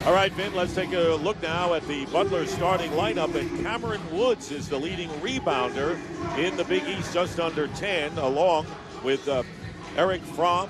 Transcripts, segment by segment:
All right, Vin, let's take a look now at the Butler starting lineup. And Cameron Woods is the leading rebounder in the Big East, just under 10, along with Eric Fromm,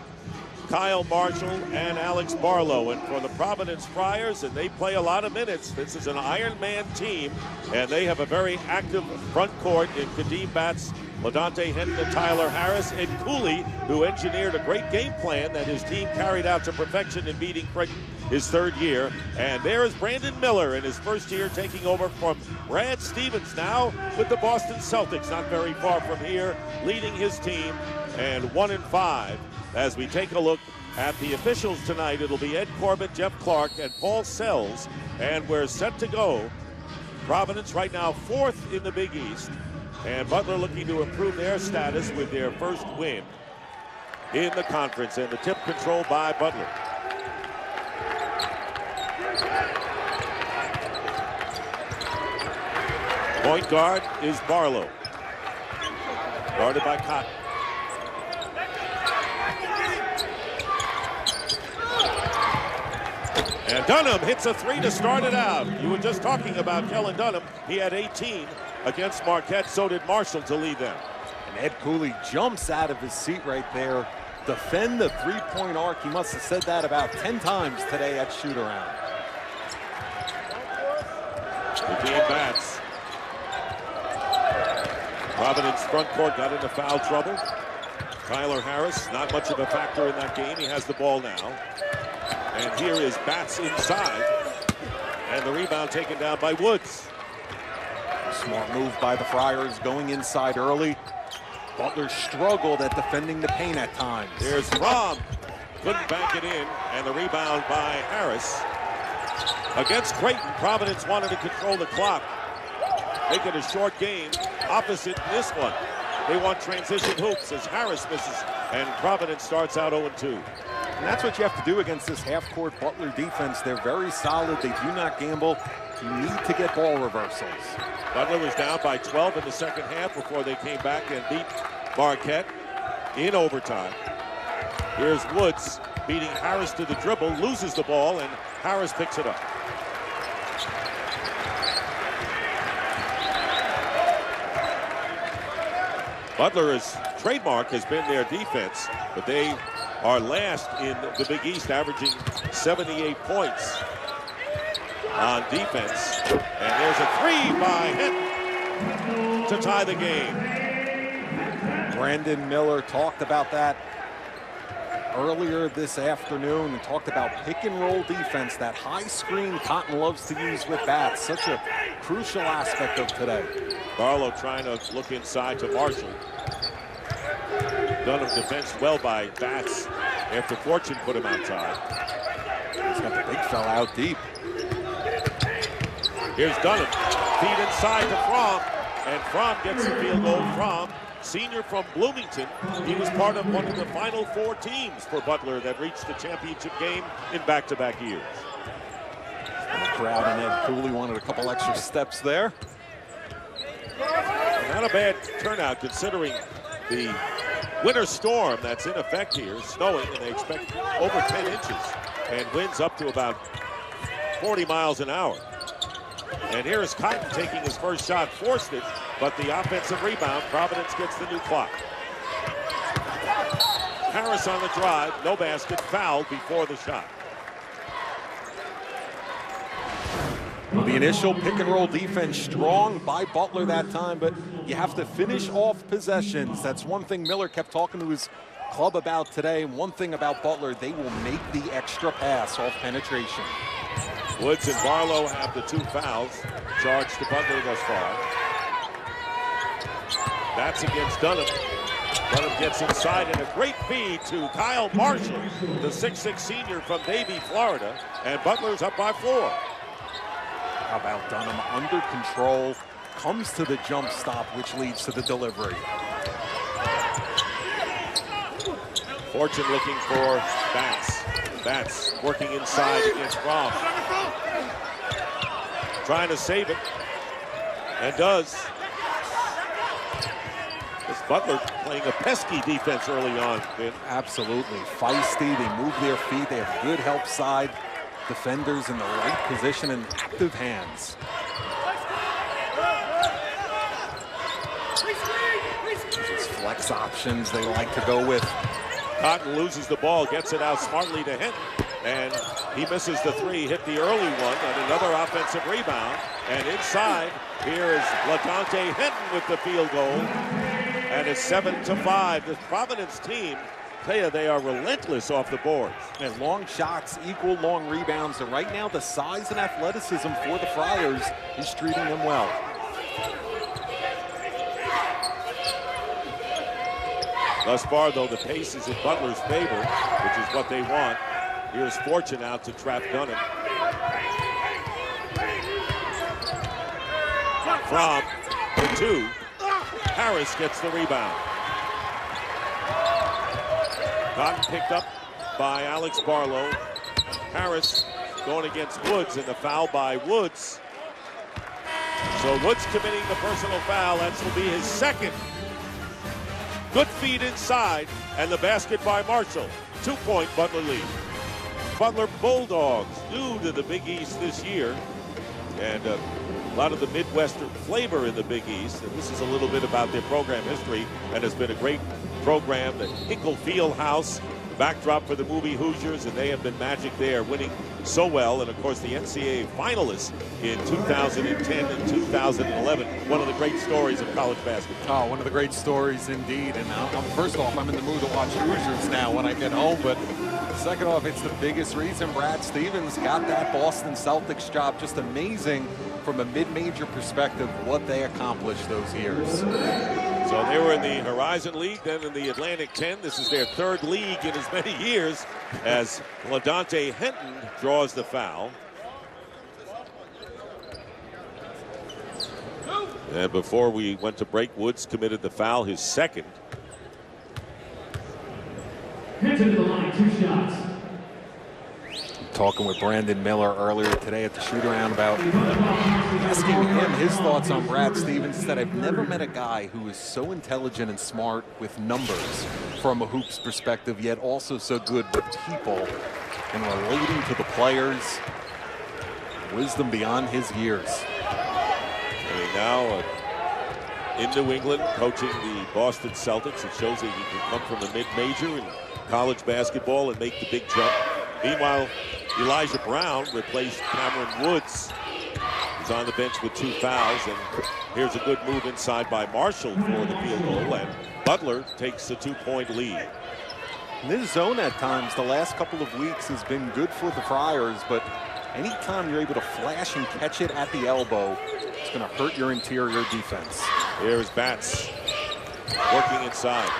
Kyle Marshall, and Alex Barlow. And for the Providence Friars, and they play a lot of minutes, this is an Iron Man team, and they have a very active front court in Kadeem Batts, LaDontae Henton, and Tyler Harris, and Cooley, who engineered a great game plan that his team carried out to perfection in beating Creighton his third year. And there is Brandon Miller in his first year, taking over from Brad Stevens, now with the Boston Celtics, not very far from here, leading his team, and 1-5. As we take a look at the officials tonight, it'll be Ed Corbett, Jeff Clark, and Paul Sells, and we're set to go. Providence right now 4th in the Big East, and Butler looking to improve their status with their first win in the conference, and the tip controlled by Butler. Point guard is Barlow, guarded by Cotton. And Dunham hits a three to start it out. You were just talking about Kellen Dunham. He had 18 against Marquette. So did Marshall to lead them. And Ed Cooley jumps out of his seat right there. Defend the three-point arc. He must have said that about 10 times today at shoot-around. Kadeem Batts. Providence front court got into foul trouble. Tyler Harris, not much of a factor in that game. He has the ball now. And here is Batts inside. And the rebound taken down by Woods. Smart move by the Friars, going inside early. Butler struggled at defending the paint at times. There's Fromm. Couldn't bank it in. And the rebound by Harris. Against Creighton, Providence wanted to control the clock. Make it a short game. Opposite this one. They want transition hoops as Harris misses. And Providence starts out 0-2. And that's what you have to do against this half-court Butler defense. They're very solid. They do not gamble. You need to get ball reversals. Butler was down by 12 in the second half before they came back and beat Marquette in overtime. Here's Woods beating Harris to the dribble, loses the ball, and Harris picks it up. Butler's trademark has been their defense, but they are last in the Big East, averaging 78 points on defense. And there's a three by Henton to tie the game. Brandon Miller talked about that earlier this afternoon and talked about pick and roll defense, that high screen Cotton loves to use with Batts. Such a crucial aspect of today. Barlow trying to look inside to Marshall. Dunham defensed well by Batts after Fortune put him outside. He's got the big fella out deep. Here's Dunham. Feed inside to Fromm. And Fromm gets the field goal. Fromm, senior from Bloomington. He was part of one of the final 4 teams for Butler that reached the championship game in back-to-back years. And the crowd and Ed Cooley wanted a couple extra steps there. Not a bad turnout considering the winter storm that's in effect here, snowing, and they expect over 10 inches and winds up to about 40 miles an hour. And here is Cotton taking his first shot, forced it, but the offensive rebound, Providence gets the new clock. Harris on the drive, no basket, fouled before the shot. The initial pick and roll defense strong by Butler that time, but you have to finish off possessions. That's one thing Miller kept talking to his club about today. And one thing about Butler, they will make the extra pass off penetration. Woods and Barlow have the 2 fouls charged to Butler thus far. That's against Dunham. Dunham gets inside, and a great feed to Kyle Marshall, the 6'6" senior from Davie, Florida, and Butler's up by 4. How about Dunham under control, comes to the jump stop, which leads to the delivery. Fortune looking for Batts. Batts working inside against Fromm. Trying to save it, and does. This Butler playing a pesky defense early on, Vin. Absolutely feisty. They move their feet. They have good help side. defenders in the right position and active hands. These flex options they like to go with. Cotton loses the ball, gets it out smartly to Hinton, and he misses the three, hit the early one, and another offensive rebound. And inside, here is LaDante Hinton with the field goal, and it's 7-5. The Providence team, tell you, they are relentless off the boards. And long shots equal long rebounds, and right now the size and athleticism for the Friars is treating them well. Thus far, though, the pace is in Butler's favor, which is what they want. Here's Fortune out to trap Dunham. From the two, Harris gets the rebound. Cotton picked up by Alex Barlow. Harris going against Woods, and the foul by Woods. So Woods committing the personal foul. That will be his second. Good feed inside, and the basket by Marshall. 2-point Butler lead. Butler Bulldogs, new to the Big East this year, and a lot of the Midwestern flavor in the Big East. And this is a little bit about their program history, and it's been a great program. The Hinkle Fieldhouse, backdrop for the movie Hoosiers, and they have been magic there, winning so well. And of course, the NCAA finalists in 2010 and 2011. One of the great stories of college basketball. Oh, one of the great stories indeed. And first off, I'm in the mood to watch Hoosiers now when I get home. But second off, it's the biggest reason Brad Stevens got that Boston Celtics job. Just amazing from a mid-major perspective what they accomplished those years. So they were in the Horizon League, then in the Atlantic 10. This is their third league in as many years, as LaDante Hinton draws the foul. And before we went to break, Woods committed the foul, his second. Hinton to the line, 2 shots. Talking with Brandon Miller earlier today at the shoot-around about asking him his thoughts on Brad Stevens. Said, I've never met a guy who is so intelligent and smart with numbers from a hoops perspective, yet also so good with people and relating to the players. Wisdom beyond his years. I mean, now in New England, coaching the Boston Celtics, it shows that he can come from a mid-major in college basketball and make the big jump. Meanwhile, Elijah Brown replaced Cameron Woods. He's on the bench with 2 fouls, and here's a good move inside by Marshall for the field goal, and Butler takes the 2-point lead. This zone at times, the last couple of weeks, has been good for the Friars, but anytime you're able to flash and catch it at the elbow, it's going to hurt your interior defense. Here's Batts working inside,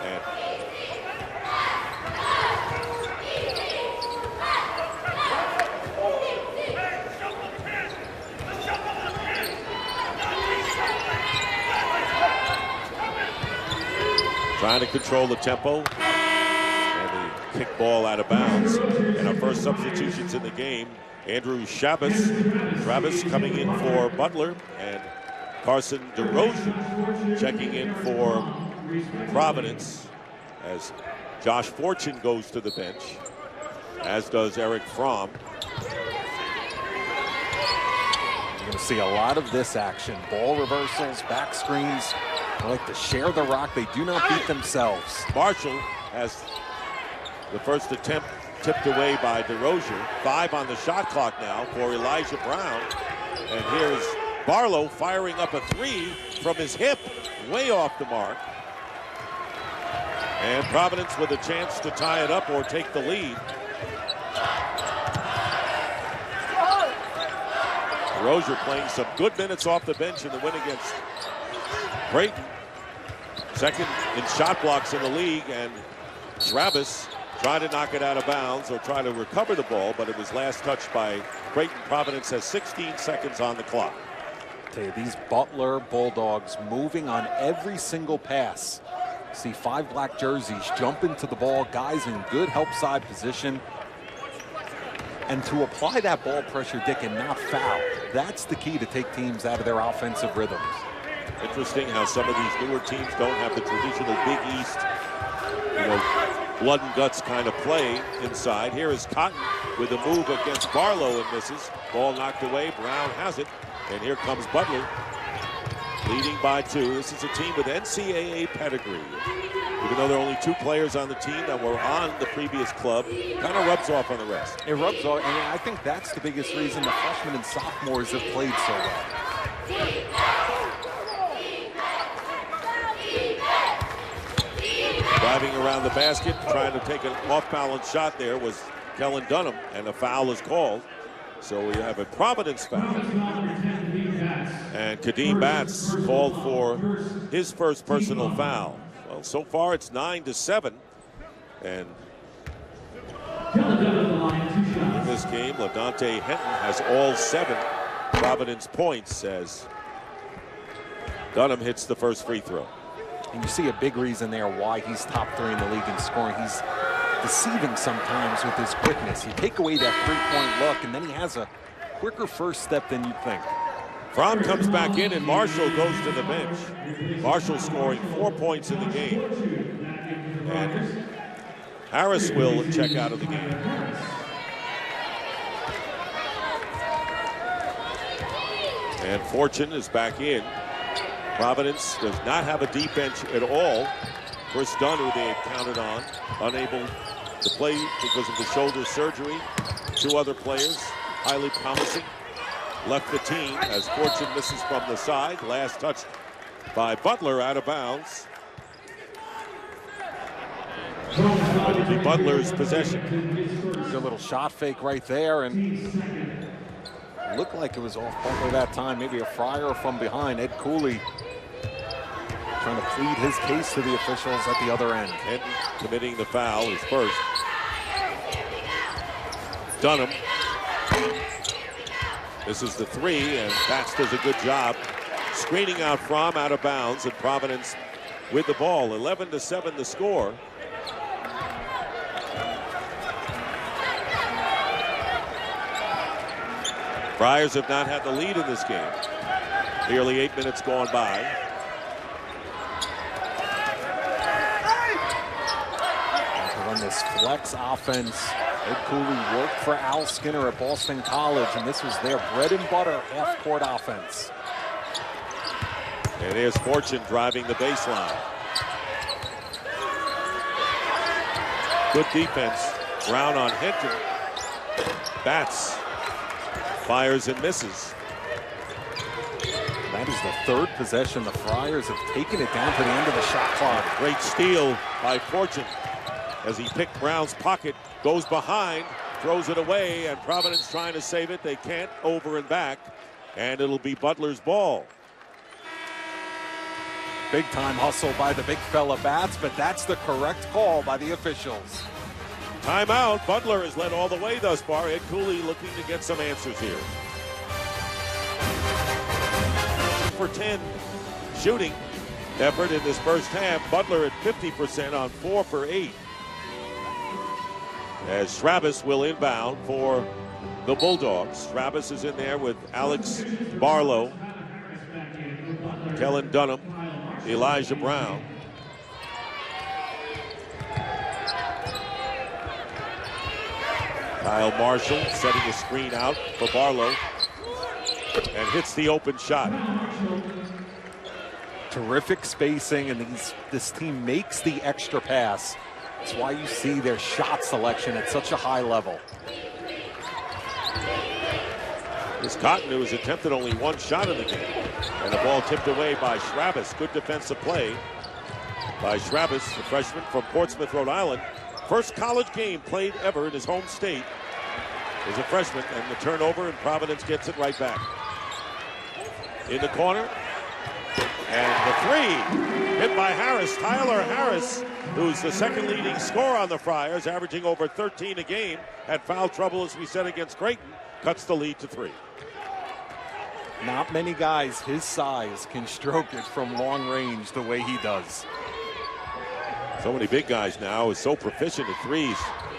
and trying to control the tempo, and the kick ball out of bounds. And our first substitutions in the game, Andrew Travis coming in for Butler, and Carson DeRozan checking in for Providence, as Josh Fortune goes to the bench, as does Eric Fromm. You're going to see a lot of this action. Ball reversals, back screens. They like to share the rock. They do not beat themselves. Marshall has the first attempt tipped away by DeRozan. 5 on the shot clock now for Elijah Brown. And here's Barlow firing up a 3 from his hip, way off the mark. And Providence with a chance to tie it up or take the lead. DeRozan playing some good minutes off the bench in the win against Creighton. Second in shot blocks in the league, and Travis tried to knock it out of bounds or try to recover the ball, but it was last touched by Creighton. Providence has 16 seconds on the clock. I tell you, these Butler Bulldogs moving on every single pass. See 5 black jerseys jump into the ball, guys in good help side position. And to apply that ball pressure, Dick, and not foul, that's the key to take teams out of their offensive rhythms. Interesting how some of these newer teams don't have the traditional Big East, blood and guts kind of play inside. Here is Cotton with a move against Barlow and misses. Ball knocked away. Brown has it. And here comes Butler, leading by 2. This is a team with NCAA pedigree. Even though there are only 2 players on the team that were on the previous club, kind of rubs off on the rest. It rubs off, and I think that's the biggest reason the freshmen and sophomores have played so well. Driving around the basket, trying to take an off-balance shot there was Kellen Dunham, and a foul is called. So we have a Providence foul. And Kadeem Batts called for his first personal foul. Well, so far it's 9-7. And in this game, LaDontae Henton has all 7 Providence points as Dunham hits the first free throw. And you see a big reason there why he's top 3 in the league in scoring. He's deceiving sometimes with his quickness. You take away that 3-point look, and then he has a quicker first step than you think. Fromm comes back in, and Marshall goes to the bench. Marshall scoring 4 points in the game. And Harris will check out of the game. And Fortune is back in. Providence does not have a deep bench at all. Chris Dunn, who they had counted on, unable to play because of the shoulder surgery. 2 other players, highly promising, left the team as Fortune misses from the side. Last touched by Butler, out of bounds. It'll be Butler's possession. Good little shot fake right there, and looked like it was off Butler that time. Maybe a fryer from behind. Ed Cooley trying to plead his case to the officials at the other end. Henton committing the foul, his first. Dunham. This is the 3, and Batts does a good job screening out Fromm out of bounds, and Providence with the ball. 11-7 the score. Friars have not had the lead in this game. Nearly 8 minutes gone by. To run this flex offense, Ed Cooley worked for Al Skinner at Boston College, and this was their bread and butter half-court offense. And here's Fortune driving the baseline. Good defense. Brown on Hinton. Batts fires and misses. That is the 3rd possession. The Friars have taken it down to the end of the shot clock. Great steal by Fortune as he picked Brown's pocket, goes behind, throws it away, and Providence trying to save it. They can't, over and back, and it'll be Butler's ball. Big time hustle by the big fella Batts, but that's the correct call by the officials. Timeout. Butler has led all the way thus far. Ed Cooley looking to get some answers here. For 10 shooting effort in this first half. Butler at 50% on 4 for 8. As Travis will inbound for the Bulldogs. Travis is in there with Alex Barlow, Kellen Dunham, Elijah Brown. Kyle Marshall setting a screen out for Barlow and hits the open shot. Terrific spacing, and this team makes the extra pass. That's why you see their shot selection at such a high level. This Cotton, who has attempted only 1 shot in the game, and the ball tipped away by Travis. Good defensive play by Travis, the freshman from Portsmouth, Rhode Island. First college game played ever in his home state as a freshman, and the turnover, and Providence gets it right back. In the corner, and the 3 hit by Harris. Tyler Harris, who's the 2nd leading scorer on the Friars, averaging over 13 a game, had foul trouble, as we said, against Creighton, cuts the lead to 3. Not many guys his size can stroke it from long range the way he does. So many big guys now, is so proficient at threes.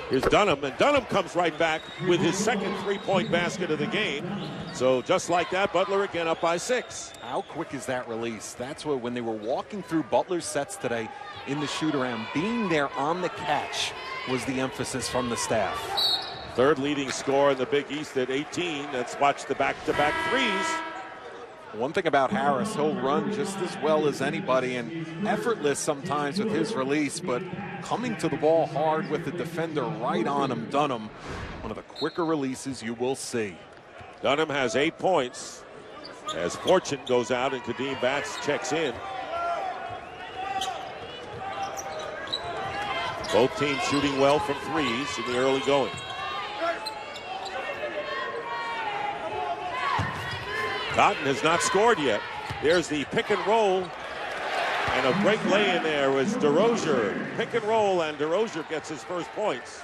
Here's Dunham, and Dunham comes right back with his second three-point basket of the game. So just like that, Butler again up by 6. How quick is that release? That's what, when they were walking through Butler's sets today in the shoot-around, being there on the catch was the emphasis from the staff. Third leading scorer in the Big East at 18. Let's watch the back-to-back threes. One thing about Harris, he'll run just as well as anybody and effortless sometimes with his release, but coming to the ball hard with the defender right on him. Dunham, one of the quicker releases you will see. Dunham has 8 points as Fortune goes out and Kadeem Batts checks in. Both teams shooting well from threes in the early going. Cotton has not scored yet. There's the pick and roll. And a great lay in there was DeRozier. Pick and roll, and DeRozier gets his first points.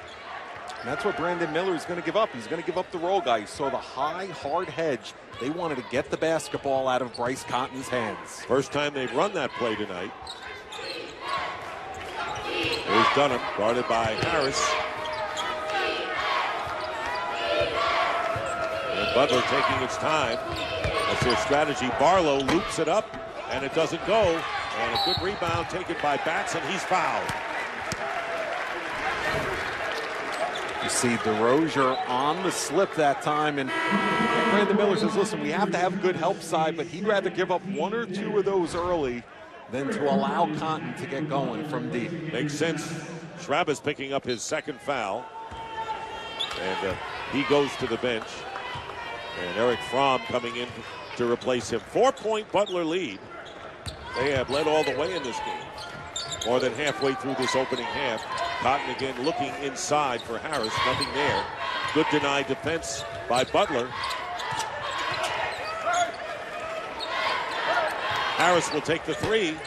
And that's what Brandon Miller is going to give up. He's going to give up the roll guy. You saw the high, hard hedge. They wanted to get the basketball out of Bryce Cotton's hands. First time they've run that play tonight. Here's Dunham, guarded by Harris. And Butler taking its time. That's their strategy. Barlow loops it up, and it doesn't go. And a good rebound taken by Batts, and he's fouled. You see DeRozier on the slip that time, and Brandon Miller says, listen, we have to have a good help side, but he'd rather give up 1 or 2 of those early than to allow Cotton to get going from deep. Makes sense. Schrabb is picking up his second foul, and he goes to the bench. And Eric Fromm coming in to replace him. 4-point Butler lead. They have led all the way in this game. More than halfway through this opening half. Cotton again looking inside for Harris. Nothing there. Good denied defense by Butler. Harris will take the 3.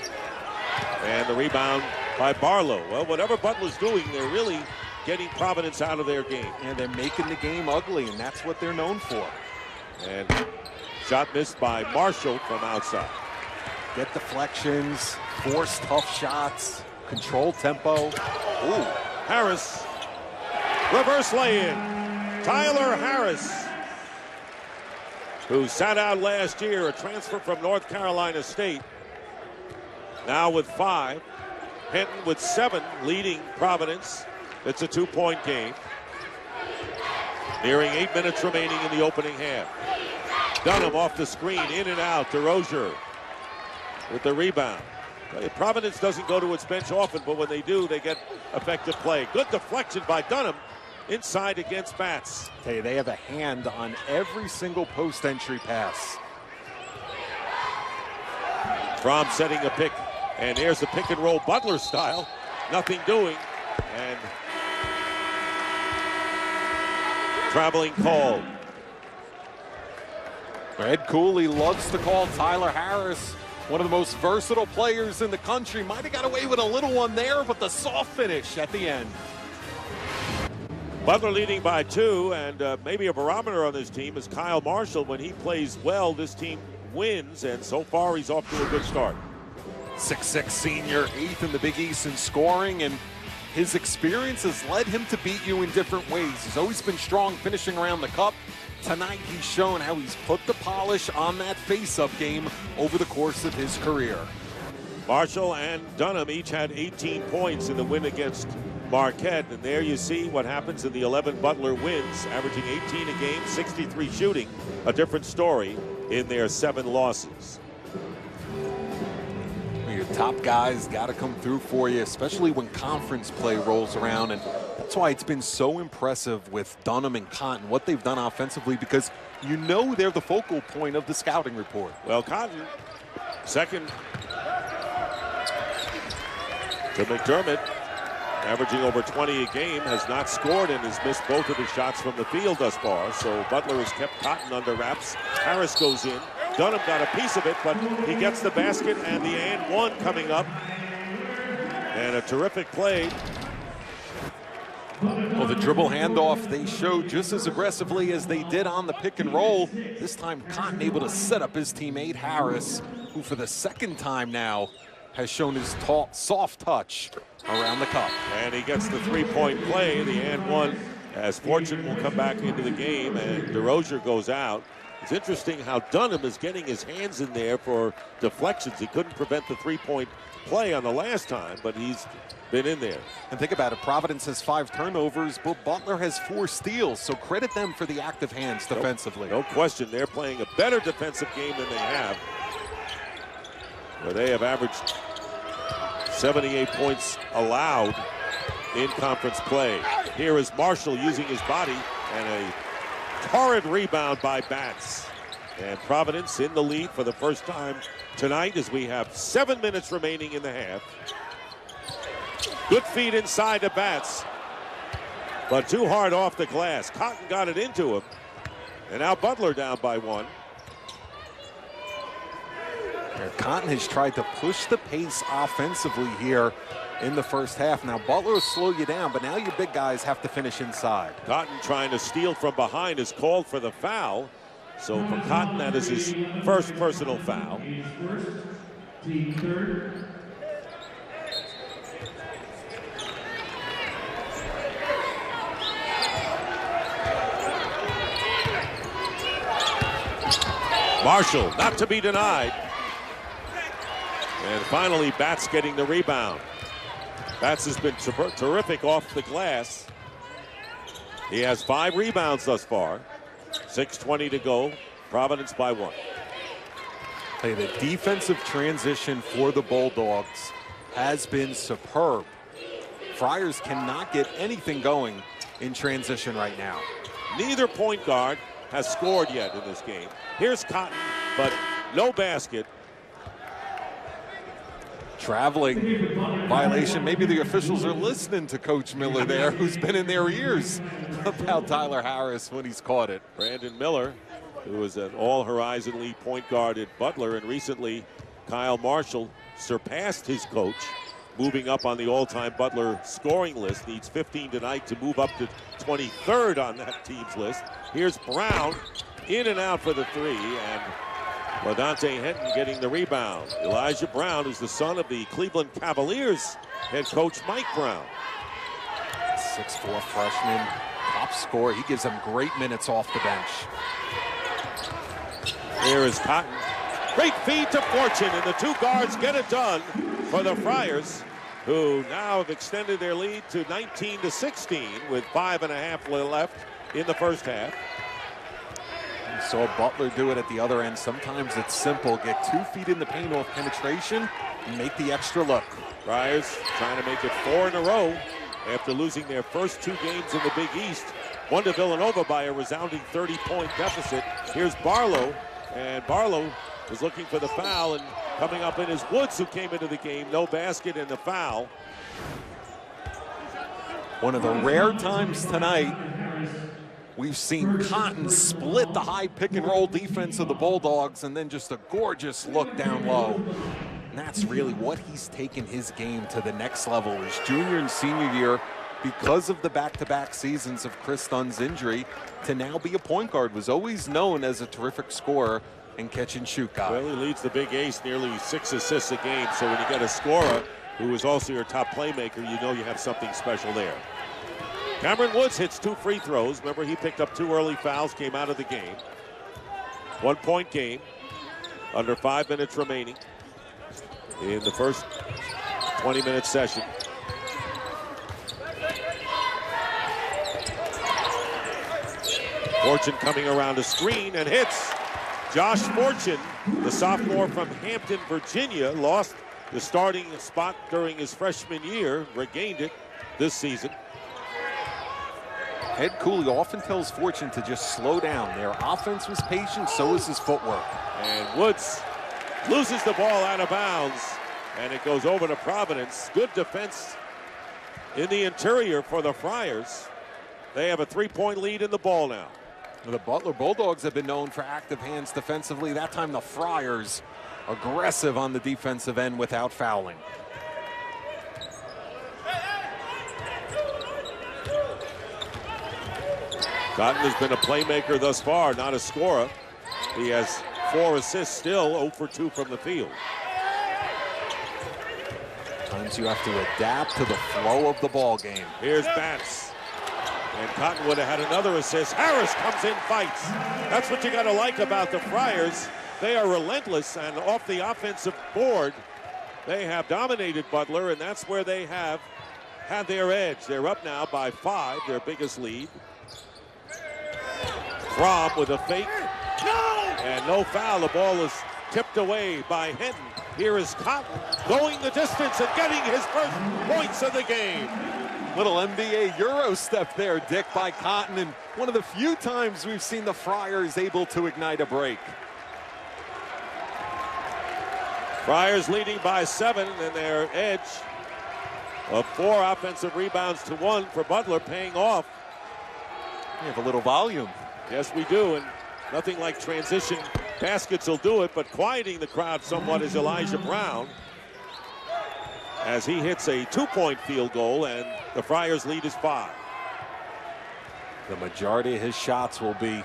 And the rebound by Barlow. Well, whatever Butler's doing, they're really getting Providence out of their game. And they're making the game ugly, and that's what they're known for. And shot missed by Marshall from outside. Get deflections, force tough shots, control tempo. Ooh, Harris. Reverse lay-in. Tyler Harris, who sat out last year, a transfer from North Carolina State. Now with 5. Hinton with 7, leading Providence. It's a 2-point game. Nearing 8 minutes remaining in the opening half. Dunham off the screen, in and out. DeRozier with the rebound. Providence doesn't go to its bench often, but when they do, they get effective play. Good deflection by Dunham inside against Batts. Hey, they have a hand on every single post entry pass. Fromm setting a pick, and here's the pick and roll Butler style. Nothing doing, and traveling call. Ed Cooley loves to call Tyler Harris one of the most versatile players in the country. Might have got away with a little one there, but the soft finish at the end. Butler leading by 2, and maybe a barometer on this team is Kyle Marshall. When he plays well, this team wins, and so far he's off to a good start. 6'6" senior, 8th in the Big East in scoring, and his experience has led him to beat you in different ways. He's always been strong finishing around the cup. Tonight he's shown how he's put the polish on that face-up game over the course of his career. Marshall and Dunham each had 18 points in the win against Marquette, and there you see what happens in the 11 Butler wins, averaging 18 a game, 63 shooting. A different story in their 7 losses. Your top guys got to come through for you, especially when conference play rolls around, and that's why it's been so impressive with Dunham and Cotton, what they've done offensively, because you know they're the focal point of the scouting report. Well, Cotton, second to McDermott, averaging over 20 a game, has not scored and has missed both of his shots from the field thus far. So Butler has kept Cotton under wraps. Harris goes in. Dunham got a piece of it, but he gets the basket and the and one coming up. And a terrific play. Well, the dribble handoff they showed just as aggressively as they did on the pick and roll. This time Cotton able to set up his teammate Harris, who for the second time now has shown his soft touch around the cup. And he gets the three-point play, the and one, as Fortune will come back into the game, and DeRozier goes out. It's interesting how Dunham is getting his hands in there for deflections. He couldn't prevent the three-point play on the last time, but he's been in there. And think about it, Providence has 5 turnovers, but Butler has 4 steals, so credit them for the active hands defensively. No question, they're playing a better defensive game than they have, where they have averaged 78 points allowed in conference play. Here is Marshall using his body, and a torrid rebound by Batts. And Providence in the lead for the first time tonight as we have 7 minutes remaining in the half. Good feed inside to Batts, but too hard off the glass. Cotton got it into him, and now Butler down by 1. Cotton has tried to push the pace offensively here in the first half. Now Butler will slow you down, but now your big guys have to finish inside. Cotton trying to steal from behind is called for the foul. So for Cotton, that is his first personal foul. Team third. Marshall, not to be denied. And finally, Batts getting the rebound. Batts has been terrific off the glass. He has 5 rebounds thus far. 6:20 to go. Providence by 1. Hey, the defensive transition for the Bulldogs has been superb. Friars cannot get anything going in transition right now. Neither point guard has scored yet in this game. Here's Cotton, but no basket. Traveling violation. Maybe the officials are listening to Coach Miller there, who's been in their ears about Tyler Harris when he's caught it. Brandon Miller, who was an all-Horizon League point guard at Butler, and recently Kyle Marshall surpassed his coach, moving up on the all-time Butler scoring list. Needs 15 tonight to move up to 23rd on that team's list. Here's Brown, in and out for the 3, and LaDontae Henton getting the rebound. Elijah Brown is the son of the Cleveland Cavaliers head coach Mike Brown. 6'4" freshman, top scorer. He gives them great minutes off the bench. Here is Cotton. Great feed to Fortune, and the 2 guards get it done for the Friars, who now have extended their lead to 19-16 with 5.5 left in the first half. You saw Butler do it at the other end. Sometimes it's simple. Get 2 feet in the paint off penetration and make the extra look. Friars trying to make it 4 in a row after losing their first 2 games in the Big East. One to Villanova by a resounding 30-point deficit. Here's Barlow, and Barlow was looking for the foul, and coming up in is Woods, who came into the game. No basket and the foul. One of the rare times tonight we've seen Cotton split the high pick-and-roll defense of the Bulldogs, and then just a gorgeous look down low. And that's really what he's taken his game to the next level. His junior and senior year, because of the back-to-back seasons of Chris Dunn's injury, to now be a point guard. Was always known as a terrific scorer and catch-and-shoot guy. Well, he leads the Big East, nearly 6 assists a game, so when you get a scorer who is also your top playmaker, you know you have something special there. Cameron Woods hits 2 free throws. Remember, he picked up 2 early fouls, came out of the game. 1-point game, under 5 minutes remaining in the first 20-minute session. Fortune coming around a screen and hits. Josh Fortune, the sophomore from Hampton, Virginia, lost the starting spot during his freshman year, regained it this season. Ed Cooley often tells Fortune to just slow down. Their offense was patient, so was his footwork. And Woods loses the ball out of bounds, and it goes over to Providence. Good defense in the interior for the Friars. They have a 3-point lead in the ball now. The Butler Bulldogs have been known for active hands defensively. That time the Friars aggressive on the defensive end without fouling. Cotton has been a playmaker thus far, not a scorer. He has 4 assists still, 0 for 2 from the field. Sometimes you have to adapt to the flow of the ball game. Here's Batts. And Cottonwood had another assist. Harris comes in, fights. That's what you got to like about the Friars. They are relentless, and off the offensive board, they have dominated Butler, and that's where they have had their edge. They're up now by 5, their biggest lead. Fromm with a fake. And no foul. The ball is tipped away by Hinton. Here is Cotton going the distance and getting his first points of the game. Little NBA Euro step there, Dick, by Cotton, and one of the few times we've seen the Friars able to ignite a break. Friars leading by 7, and their edge of 4 offensive rebounds to 1 for Butler paying off. We have a little volume. Yes, we do, and nothing like transition baskets will do it, but quieting the crowd somewhat is Elijah Brown as he hits a 2-point field goal, and the Friars lead is 5. The majority of his shots will be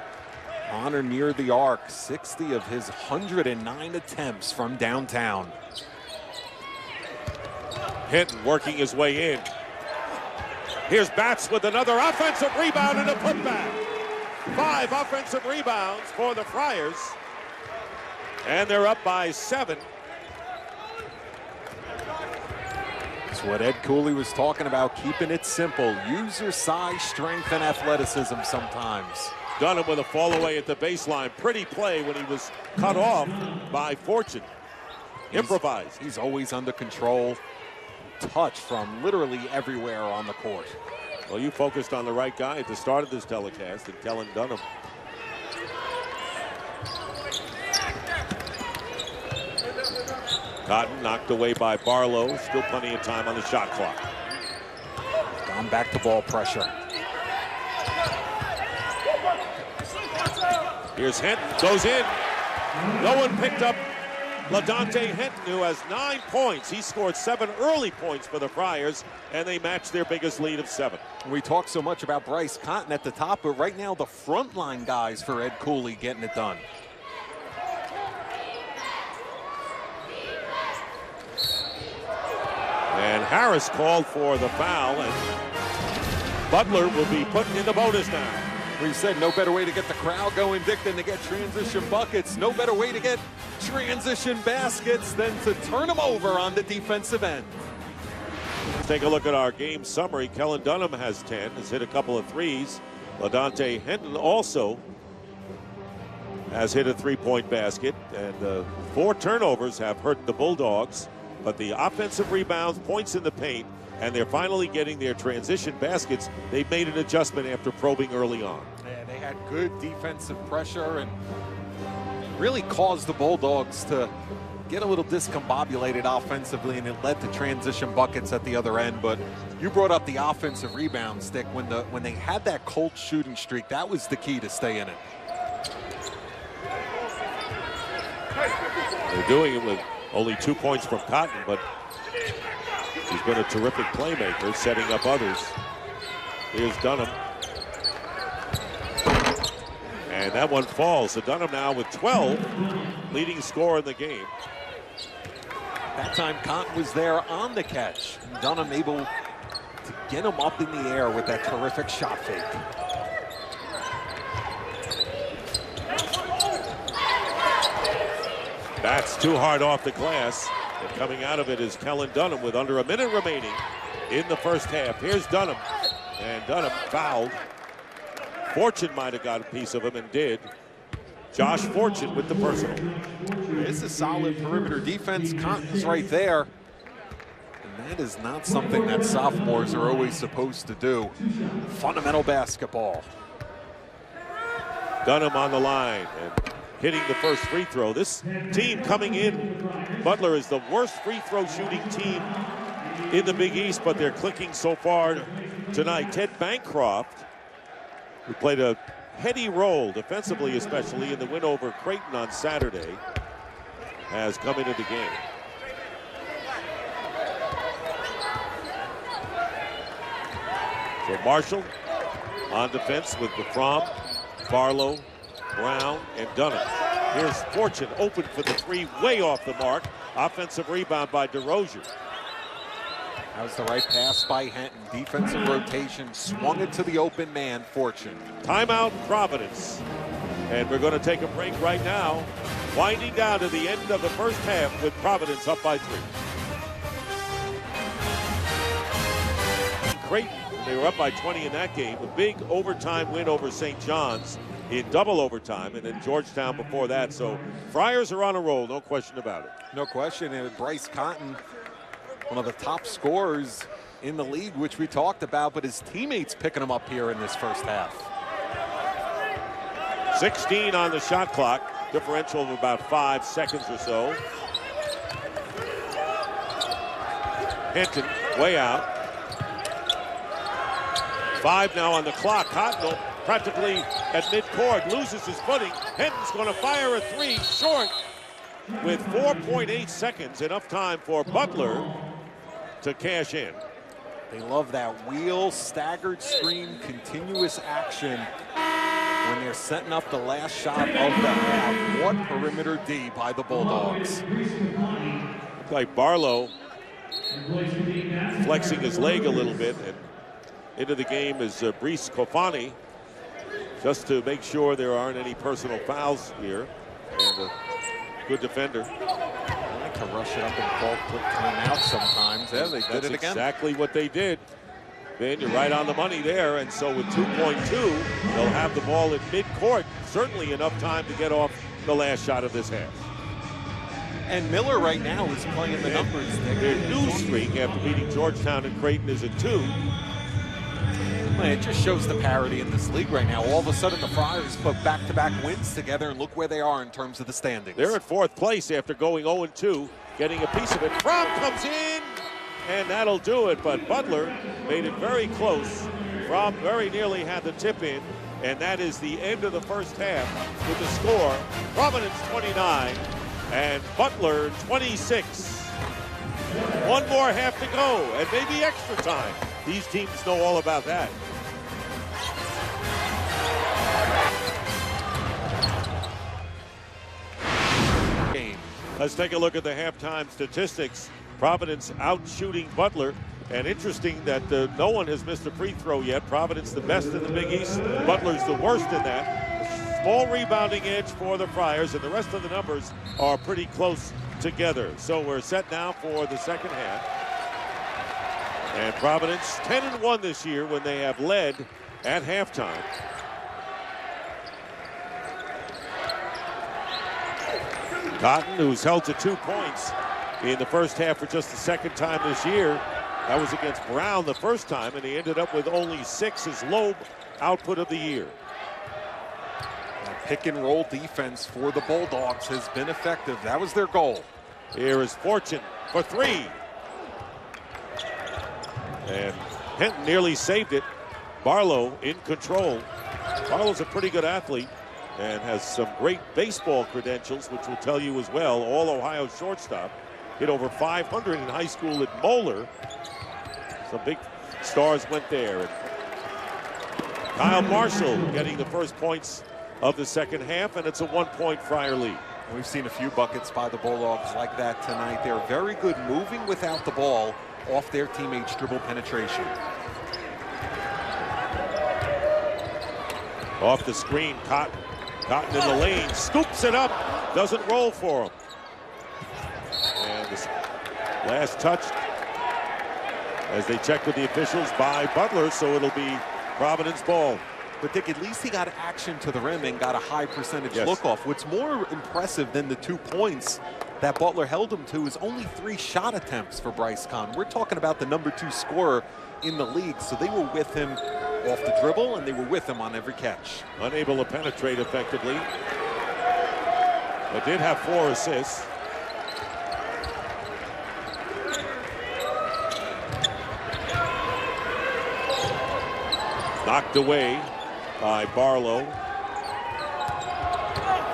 on or near the arc. 60 of his 109 attempts from downtown. Hinton working his way in. Here's Batts with another offensive rebound and a putback. 5 offensive rebounds for the Friars, and they're up by 7. It's what Ed Cooley was talking about, keeping it simple. Use your size, strength, and athleticism sometimes. Dunham with a fall away at the baseline. Pretty play when he was cut off by Fortune. Improvised. He's always under control. Touch from literally everywhere on the court. Well, you focused on the right guy at the start of this telecast, and Kellen Dunham. Cotton knocked away by Barlow. Still plenty of time on the shot clock. Gone back to ball pressure. Here's Hinton, goes in. No one picked up LaDontae Hinton, who has 9 points. He scored 7 early points for the Friars, and they matched their biggest lead of 7. We talk so much about Bryce Cotton at the top, but right now the frontline guys for Ed Cooley getting it done. And Harris called for the foul, and Butler will be put in the bonus now. We said no better way to get the crowd going, Dick, than to get transition buckets. No better way to get transition baskets than to turn them over on the defensive end. Let's take a look at our game summary. Kellen Dunham has 10, has hit a couple of threes. LaDontae Hinton also has hit a 3-point basket, and 4 turnovers have hurt the Bulldogs. But the offensive rebounds, points in the paint, and they're finally getting their transition baskets. They've made an adjustment after probing early on. Yeah, they had good defensive pressure and really caused the Bulldogs to get a little discombobulated offensively, and it led to transition buckets at the other end. But you brought up the offensive rebounds, Dick. When they had that cold shooting streak, that was the key to stay in it. They're doing it with only 2 points from Cotton, but he's been a terrific playmaker, setting up others. Here's Dunham. And that one falls. So Dunham now with 12, leading scorer in the game. That time Cotton was there on the catch. Dunham able to get him up in the air with that terrific shot fake. That's too hard off the glass. And coming out of it is Kellen Dunham with under a minute remaining in the first half. Here's Dunham. And Dunham fouled. Fortune might have got a piece of him and did. Josh Fortune with the personal. It's a solid perimeter defense. Cotton's right there. And that is not something that sophomores are always supposed to do. Fundamental basketball. Dunham on the line and hitting the first free throw. This team coming in, Butler is the worst free throw shooting team in the Big East, but they're clicking so far tonight. Ted Bancroft, who played a heady role defensively, especially in the win over Creighton on Saturday, has come into the game. So Marshall on defense with the Fromm, Barlow, Brown, and Dunham. Here's Fortune open for the 3, way off the mark. Offensive rebound by DeRozier. That was the right pass by Henton. Defensive rotation, swung it to the open man, Fortune. Timeout, Providence. And we're going to take a break right now. Winding down to the end of the first half with Providence up by 3. Creighton, they were up by 20 in that game. A big overtime win over St. John's in double overtime, and then Georgetown before that. So Friars are on a roll, no question about it. No question. And Bryce Cotton, one of the top scorers in the league, which we talked about, but his teammates picking him up here in this first half. 16 on the shot clock, differential of about 5 seconds or so. Hinton way out. 5 now on the clock. Cotton practically at midcourt, loses his footing. Hinton's going to fire a 3 short with 4.8 seconds, enough time for Butler to cash in. They love that wheel, staggered screen, continuous action when they're setting up the last shot of the half. What perimeter D by the Bulldogs. Looks like Barlow flexing his leg a little bit, and into the game is Brice Kofani, just to make sure there aren't any personal fouls here. And a good defender. I like to rush it up and call quick timeout sometimes. Yeah, they did it again. Exactly what they did. Ben, you're right on the money there. And so with 2.2, they'll have the ball at midcourt. Certainly enough time to get off the last shot of this half. And Miller right now is playing the numbers. Their new streak after beating Georgetown and Creighton is at 2. It just shows the parity in this league right now. All of a sudden, the Friars put back-to-back wins together, and look where they are in terms of the standings. They're at 4th place after going 0-2, getting a piece of it. Fromm comes in, and that'll do it. But Butler made it very close. Fromm very nearly had the tip in, and that is the end of the first half with the score. Providence 29 and Butler 26. One more half to go, and maybe extra time. These teams know all about that. Let's take a look at the halftime statistics. Providence out shooting Butler. And interesting that no one has missed a free throw yet. Providence the best in the Big East. Butler's the worst in that. Small rebounding edge for the Friars, and the rest of the numbers are pretty close together. So we're set now for the second half. And Providence 10-1 this year when they have led at halftime. Cotton, who's held to 2 points in the first half for just the second time this year. That was against Brown the first time, and he ended up with only 6, his low output of the year. Pick and roll defense for the Bulldogs has been effective. That was their goal. Here is Fortune for 3. And Hinton nearly saved it. Barlow in control. Barlow's a pretty good athlete and has some great baseball credentials, which will tell you as well. All Ohio shortstop. Hit over 500 in high school at Moeller. Some big stars went there. And Kyle Marshall getting the first points of the second half, and it's a 1-point Friar lead. We've seen a few buckets by the Bulldogs like that tonight. They're very good moving without the ball off their teammates' dribble penetration. Off the screen, Cotton in the lane, scoops it up, doesn't roll for him. And this last touch, as they check with the officials, by Butler, so it'll be Providence ball. But Dick, at least he got action to the rim and got a high percentage look off. What's more impressive than the 2 points that Butler held him to is only 3 shot attempts for Bryce Cotton. We're talking about the number 2 scorer in the league, so they were with him off the dribble, and they were with him on every catch. Unable to penetrate effectively, but did have 4 assists. Knocked away by Barlow.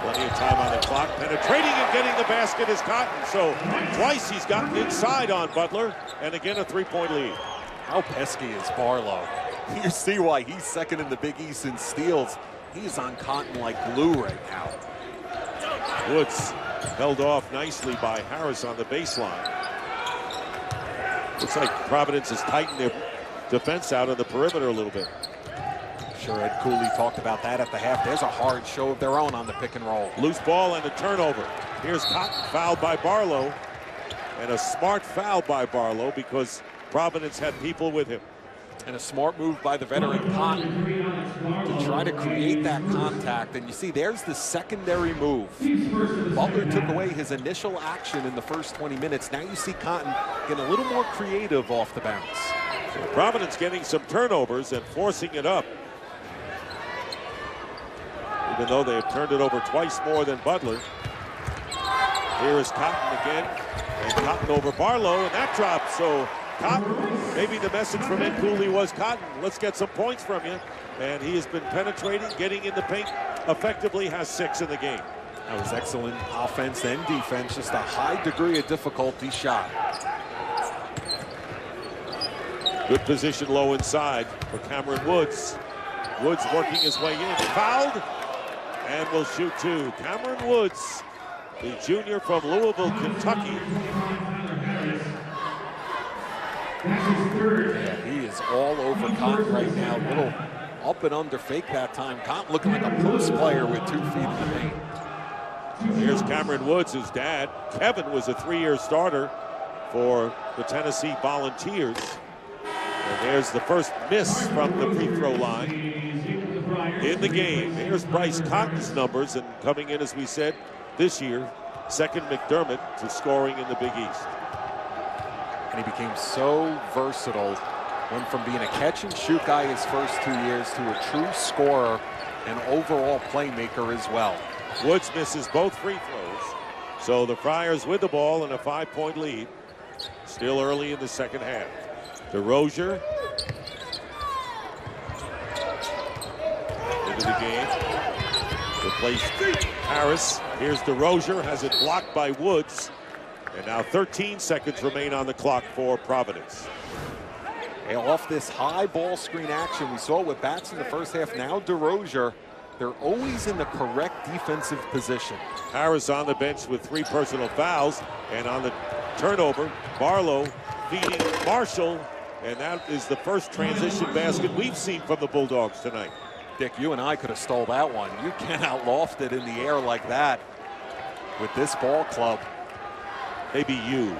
Plenty of time on the clock. Penetrating and getting the basket is Cotton. So twice he's gotten inside on Butler, and again a 3-point lead. How pesky is Barlow? You see why he's second in the Big East in steals. He's on Cotton like glue right now. Woods held off nicely by Harris on the baseline. Looks like Providence has tightened their defense out on the perimeter a little bit. Sure, Ed Cooley talked about that at the half. There's a hard show of their own on the pick and roll. Loose ball and a turnover. Here's Cotton, fouled by Barlow. And a smart foul by Barlow because Providence had people with him. And a smart move by the veteran Cotton to try to create that contact. And you see, there's the secondary move. Butler took away his initial action in the first 20 minutes. Now you see Cotton getting a little more creative off the bounce. So Providence getting some turnovers and forcing it up. Even though they have turned it over twice more than Butler. Here is Cotton again. And Cotton over Barlow, and that drops. So Cotton, maybe the message from Ed Cooley was, Cotton, let's get some points from you. And he has been penetrating, getting in the paint effectively, has 6 in the game. That was excellent offense and defense, just a high degree of difficulty shot. Good position low inside for Cameron Woods. Woods working his way in, fouled, and will shoot 2. Cameron Woods, the junior from Louisville, Kentucky. Yeah, he is all over Cotton right now. Little up and under fake that time. Cotton looking like a post player with 2 feet in the paint. Here's Cameron Woods, his dad. Kevin was a 3-year starter for the Tennessee Volunteers. And there's the first miss from the free throw line in the game. Here's Bryce Cotton's numbers, and coming in, as we said, this year, second McDermott to scoring in the Big East. And he became so versatile. Went from being a catch and shoot guy his first 2 years to a true scorer and overall playmaker as well. Woods misses both free throws. So the Friars with the ball and a 5-point lead. Still early in the second half. DeRozier into the game. Replaced Harris. Here's DeRozier, has it blocked by Woods. And now 13 seconds remain on the clock for Providence. And off this high ball screen action, we saw it with Bats in the first half. Now DeRozier, they're always in the correct defensive position. Harris on the bench with 3 personal fouls. And on the turnover, Barlow feeding Marshall. And that is the first transition basket we've seen from the Bulldogs tonight. Dick, you and I could have stole that one. You cannot loft it in the air like that with this ball club. Maybe you.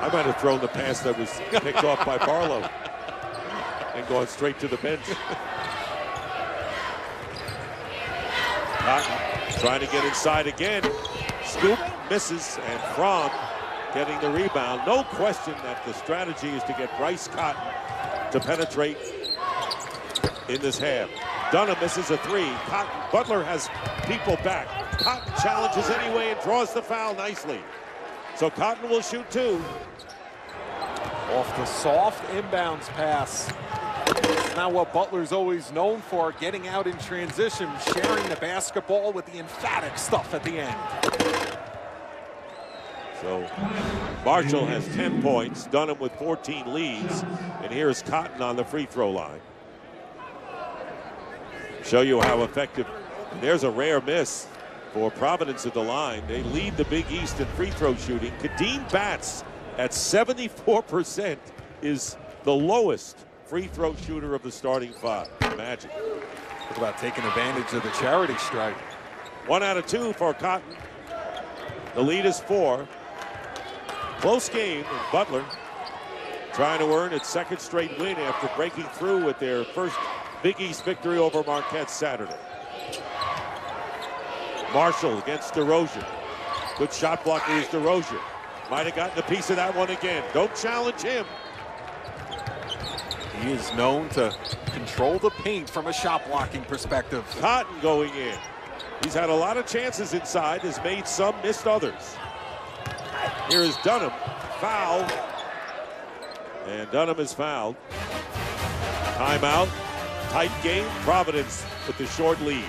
I might have thrown the pass that was picked off by Barlow and gone straight to the bench. Cotton trying to get inside again. Scoop misses, and Fromm getting the rebound. No question that the strategy is to get Bryce Cotton to penetrate in this half. Dunham misses a 3. Butler has people back. Cotton challenges anyway and draws the foul nicely. So Cotton will shoot 2. Off the soft inbounds pass. It's not what Butler's always known for, getting out in transition, sharing the basketball with the emphatic stuff at the end. So Marshall has 10 points, Dunham with 14 leads, and here's Cotton on the free throw line. Show you how effective. There's a rare miss for Providence at the line. They lead the Big East in free throw shooting. Kadeem Bats at 74% is the lowest free throw shooter of the starting 5. Magic. Talk about taking advantage of the charity strike. 1 out of 2 for Cotton. The lead is 4. Close game, and Butler trying to earn its second straight win after breaking through with their first Big East victory over Marquette Saturday. Marshall against DeRozier. Good shot blocker is DeRozier. Might have gotten a piece of that one again. Don't challenge him. He is known to control the paint from a shot blocking perspective. Cotton going in. He's had a lot of chances inside, has made some, missed others. Here is Dunham, foul. And Dunham is fouled. Timeout, tight game, Providence with the short lead.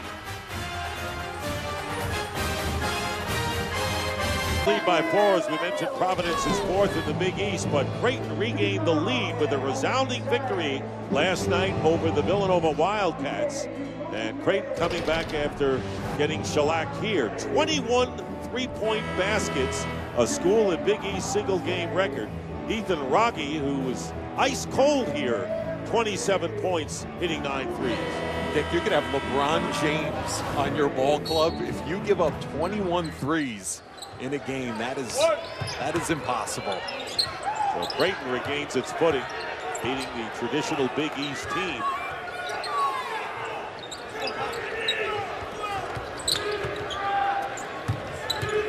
Lead by 4, as we mentioned. Providence is 4th in the Big East, but Creighton regained the lead with a resounding victory last night over the Villanova Wildcats. And Creighton coming back after getting shellacked here. 21 3-point baskets a school and Big East single game record. Ethan Rogge, who was ice cold here, 27 points, hitting 9 threes. Dick, you could have LeBron James on your ball club. If you give up 21 threes in a game, that is impossible. So Creighton regains its footing, beating the traditional Big East team.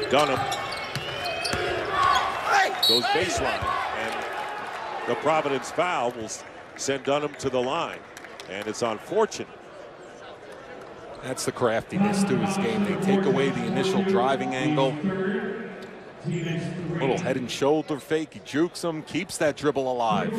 Dunham goes baseline, and the Providence foul will send Dunham to the line, and it's on Fortune. That's the craftiness to his game. They take away the initial driving angle. Little head and shoulder fake. He jukes him, keeps that dribble alive.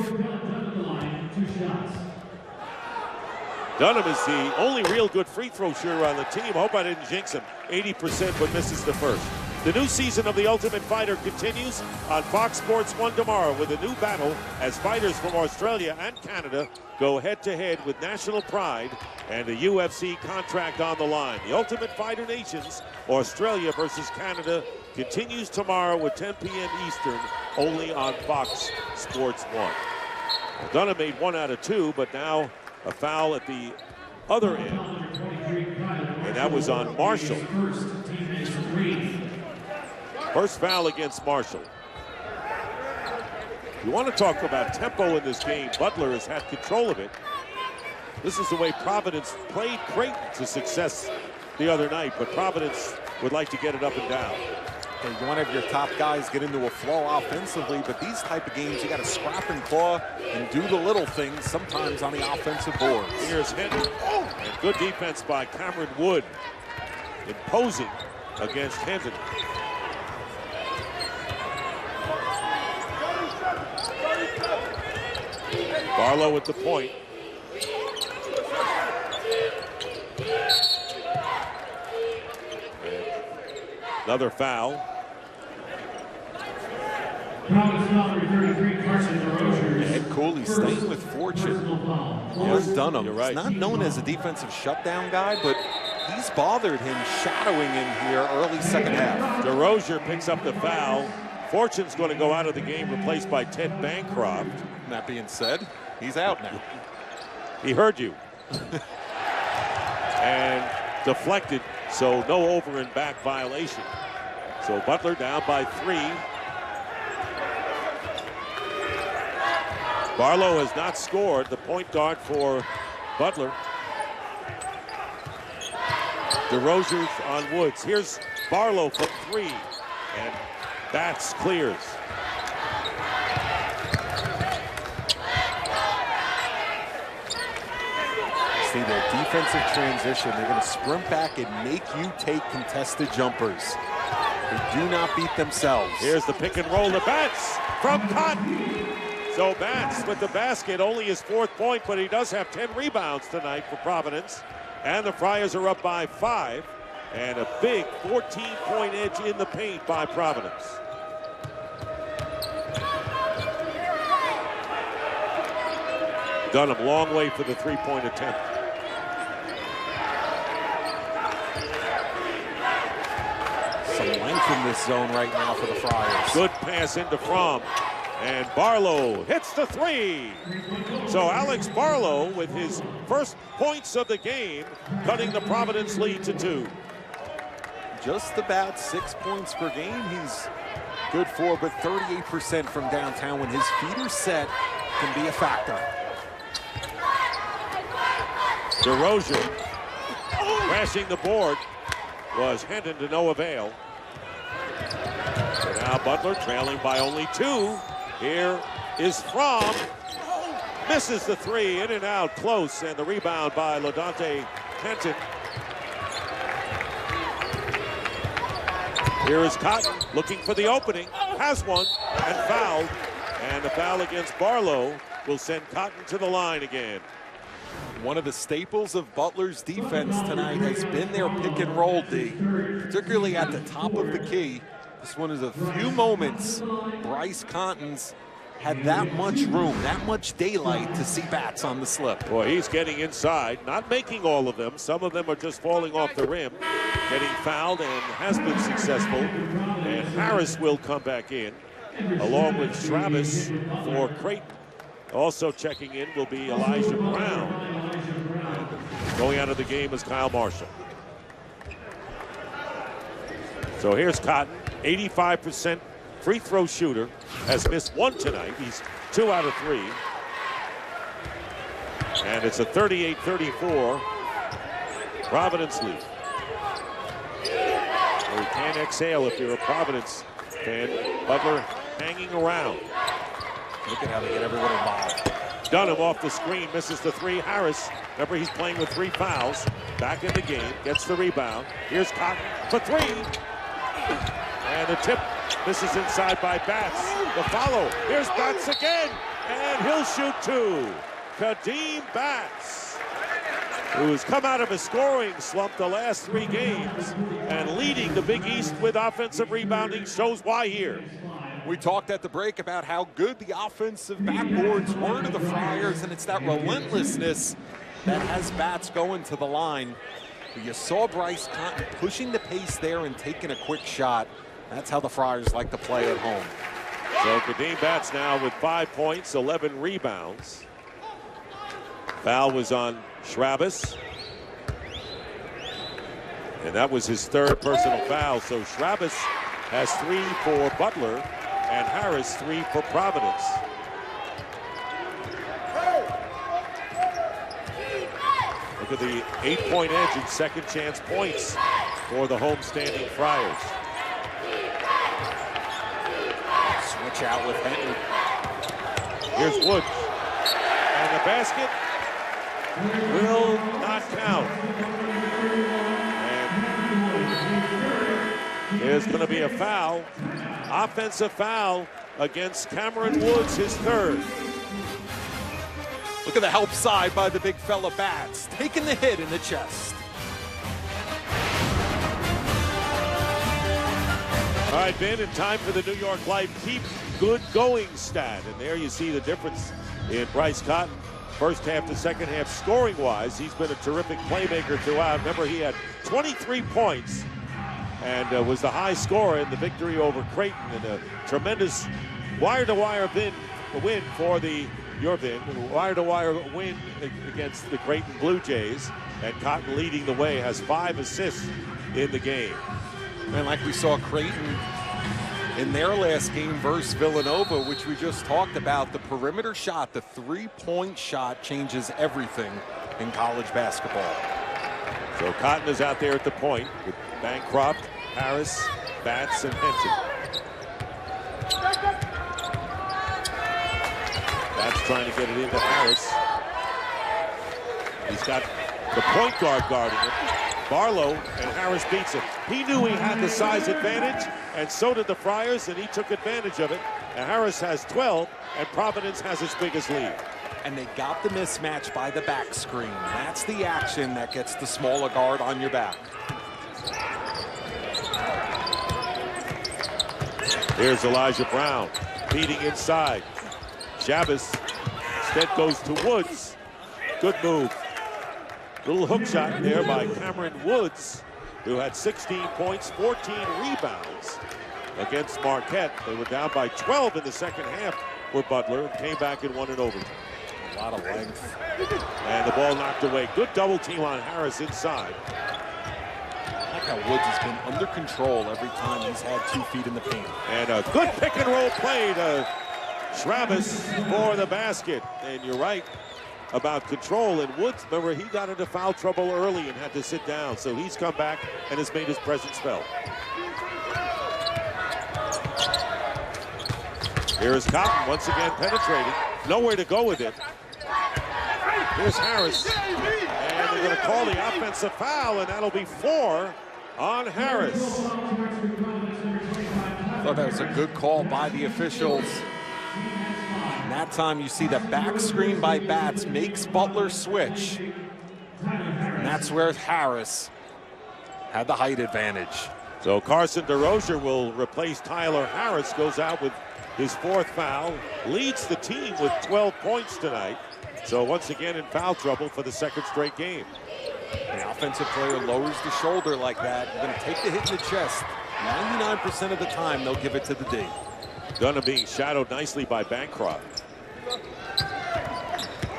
Dunham is the only real good free throw shooter on the team. Hope I didn't jinx him. 80%, but misses the first. The new season of The Ultimate Fighter continues on Fox Sports 1 tomorrow with a new battle as fighters from Australia and Canada go head-to-head with national pride and a UFC contract on the line. The Ultimate Fighter Nations, Australia versus Canada, continues tomorrow at 10 p.m. Eastern, only on Fox Sports 1. Well, Dunham made 1 out of 2, but now a foul at the other end, and that was on Marshall. First foul against Marshall. You want to talk about tempo in this game. Butler has had control of it. This is the way Providence played Creighton to success the other night, but Providence would like to get it up and down. Okay, you want to have your top guys get into a flow offensively, but these type of games, you got to scrap and claw and do the little things sometimes on the offensive boards. Here's Henry. And good defense by Cameron Wood, imposing against Henry. Barlow at the point. And another foul. Ed Cooley staying with Fortune. Young Dunham. You're right. He's not known as a defensive shutdown guy, but he's bothered him shadowing in here early second half. DeRozier picks up the foul. Fortune's going to go out of the game, replaced by Ted Bancroft. That being said, he's out now. He heard you. And deflected, so no over and back violation. So Butler down by 3. Barlow has not scored, the point guard for Butler. DeRozier's on Woods. Here's Barlow for 3, and Bats clears. See their defensive transition. They're going to sprint back and make you take contested jumpers. They do not beat themselves. Here's the pick and roll to Bats from Cotton. So Bats with the basket, only his 4th point, but he does have 10 rebounds tonight for Providence. And the Friars are up by 5. And a big 14-point edge in the paint by Providence. Dunham, long way for the 3-point attempt. Some length in this zone right now for the Friars. Good pass into Fromm. And Barlow hits the 3. So Alex Barlow with his first points of the game, cutting the Providence lead to 2. Just about 6 points per game he's good for, but 38% from downtown when his feet are set can be a factor. DeRozier crashing the board was Hendon to no avail. So now Butler trailing by only 2. Here is Fromm. Misses the 3, in and out, close, and the rebound by LaDonte Kenton. Here is Cotton looking for the opening, has one, and fouled. And the foul against Barlow will send Cotton to the line again. One of the staples of Butler's defense tonight has been their pick and roll D, particularly at the top of the key. This one is a few moments. Bryce Cotton's had that much room, that much daylight to see Bats on the slip. Boy, he's getting inside, not making all of them. Some of them are just falling off the rim, getting fouled, and has been successful. And Harris will come back in, along with Travis for Creighton. Also checking in will be Elijah Brown. And going out of the game is Kyle Marshall. So here's Cotton, 85% free throw shooter, has missed one tonight. He's 2 out of 3. And it's a 38-34 Providence lead. So you can't exhale if you're a Providence fan. Butler hanging around. Look at how they get everyone involved. Dunham off the screen, misses the 3. Harris, remember he's playing with 3 fouls. Back in the game, gets the rebound. Here's Cotton for 3. And the tip misses inside by Bats. The follow, here's Bats again. And he'll shoot 2. Kadeem Bats, who's come out of a scoring slump the last 3 games and leading the Big East with offensive rebounding, shows why here. We talked at the break about how good the offensive backboards were to the Friars, and it's that relentlessness that has Bats going to the line. You saw Bryce Cotton pushing the pace there and taking a quick shot. That's how the Friars like to play at home. So Kadeem Bats now with 5 points, 11 rebounds. Foul was on Travis. And that was his 3rd personal foul. So Travis has 3 for Butler and Harris 3 for Providence. Look at the 8-point edge in second chance points for the homestanding Friars. Switch out with Henry. Here's Woods. And the basket will not count. And there's going to be a foul. Offensive foul against Cameron Woods, his 3rd. Look at the help side by the big fella Bats, taking the hit in the chest. All right, Ben, in time for the New York Life Keep Good Going stat. And there you see the difference in Bryce Cotton. First half to second half scoring-wise, he's been a terrific playmaker throughout. Remember, he had 23 points and was the high scorer in the victory over Creighton, and a tremendous wire-to-wire win for the wire-to-wire win against the Creighton Blue Jays. And Cotton leading the way, has 5 assists in the game. And like we saw Creighton in their last game versus Villanova, which we just talked about, the perimeter shot, the 3-point shot changes everything in college basketball. So Cotton is out there at the point with Bancroft, Harris, Bats, and Henty. Bats trying to get it into Harris. He's got the point guard guarding him. Barlow, and Harris beats him. He knew he had the size advantage, and so did the Friars, and he took advantage of it. And Harris has 12, and Providence has its biggest lead. And they got the mismatch by the back screen. That's the action that gets the smaller guard on your back. Here's Elijah Brown beating inside. Chavez instead goes to Woods. Good move. Little hook shot there by Cameron Woods, who had 16 points, 14 rebounds against Marquette. They were down by 12 in the second half for Butler and came back and won it overtime. A lot of length. And the ball knocked away. Good double team on Harris inside. I like how Woods has been under control every time he's had 2 feet in the paint. And a good pick and roll play to Travis for the basket. And you're right about control. And Woods, remember, he got into foul trouble early and had to sit down. So he's come back and has made his presence felt. Here's Cotton once again penetrating. Nowhere to go with it. Here's Harris. And they're going to call the offensive foul, and that'll be 4 on Harris. I thought that was a good call by the officials. And that time you see the back screen by Bats makes Butler switch. And that's where Harris had the height advantage. So Carson DeRozier will replace Tyler Harris, goes out with his 4th foul, leads the team with 12 points tonight. So once again in foul trouble for the 2nd straight game. The offensive player lowers the shoulder like that. You're going to take the hit in the chest. 99% of the time, they'll give it to the D. Dunham being shadowed nicely by Bancroft.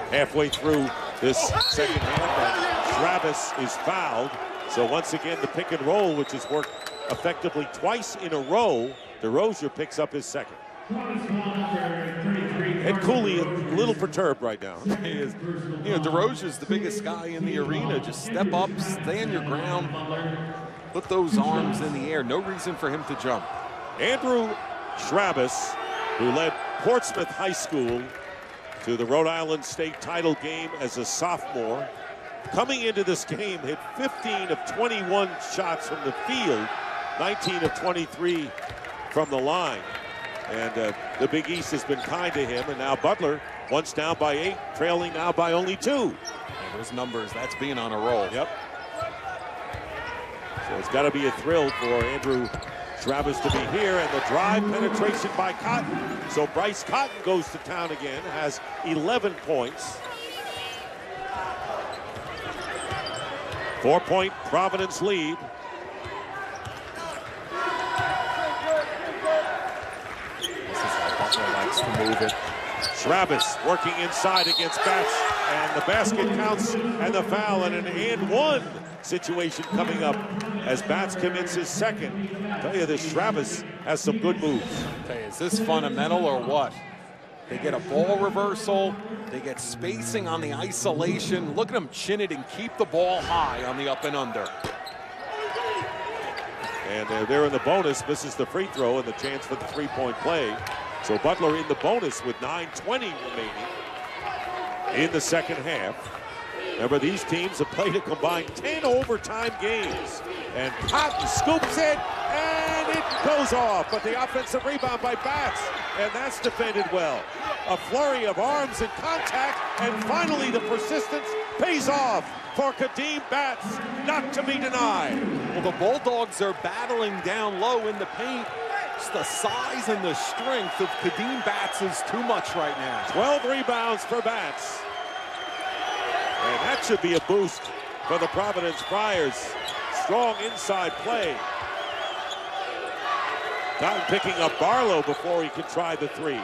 Halfway through this second half, and Travis is fouled. So once again, the pick and roll, which has worked effectively twice in a row, DeRozier picks up his 2nd. And Cooley a little perturbed right now. He is. You know, DeRozier's the biggest guy in the arena. Just step up, stand your ground, put those arms in the air. No reason for him to jump. Andrew Travis, who led Portsmouth High School to the Rhode Island State title game as a sophomore, coming into this game hit 15 of 21 shots from the field, 19 of 23 from the line. And the Big East has been kind to him, and now Butler, once down by 8, trailing now by only 2. And those numbers, that's being on a roll. Yep. So it's got to be a thrill for Andrew Travis to be here, and the drive penetration by Cotton. So Bryce Cotton goes to town again, has 11 points. 4-point Providence lead. Butler likes to move it. Travis working inside against Batts, and the basket counts, and the foul, and an and one situation coming up as Batts commits his 2nd. I tell you, this Travis has some good moves. Okay, is this fundamental or what? They get a ball reversal. They get spacing on the isolation. Look at them chin it and keep the ball high on the up and under. And they're in the bonus, misses the free throw and the chance for the 3-point play. So Butler in the bonus with 9:20 remaining in the 2nd half. Remember, these teams have played a combined 10 overtime games. And Cotton scoops it, and it goes off. But the offensive rebound by Batts, and that's defended well. A flurry of arms and contact, and finally the persistence pays off for Kadeem Batts, not to be denied. Well, the Bulldogs are battling down low in the paint. Just the size and the strength of Kadeem Batts is too much right now. 12 rebounds for Batts. And that should be a boost for the Providence Friars. Strong inside play. Cotton picking up Barlow before he can try the 3.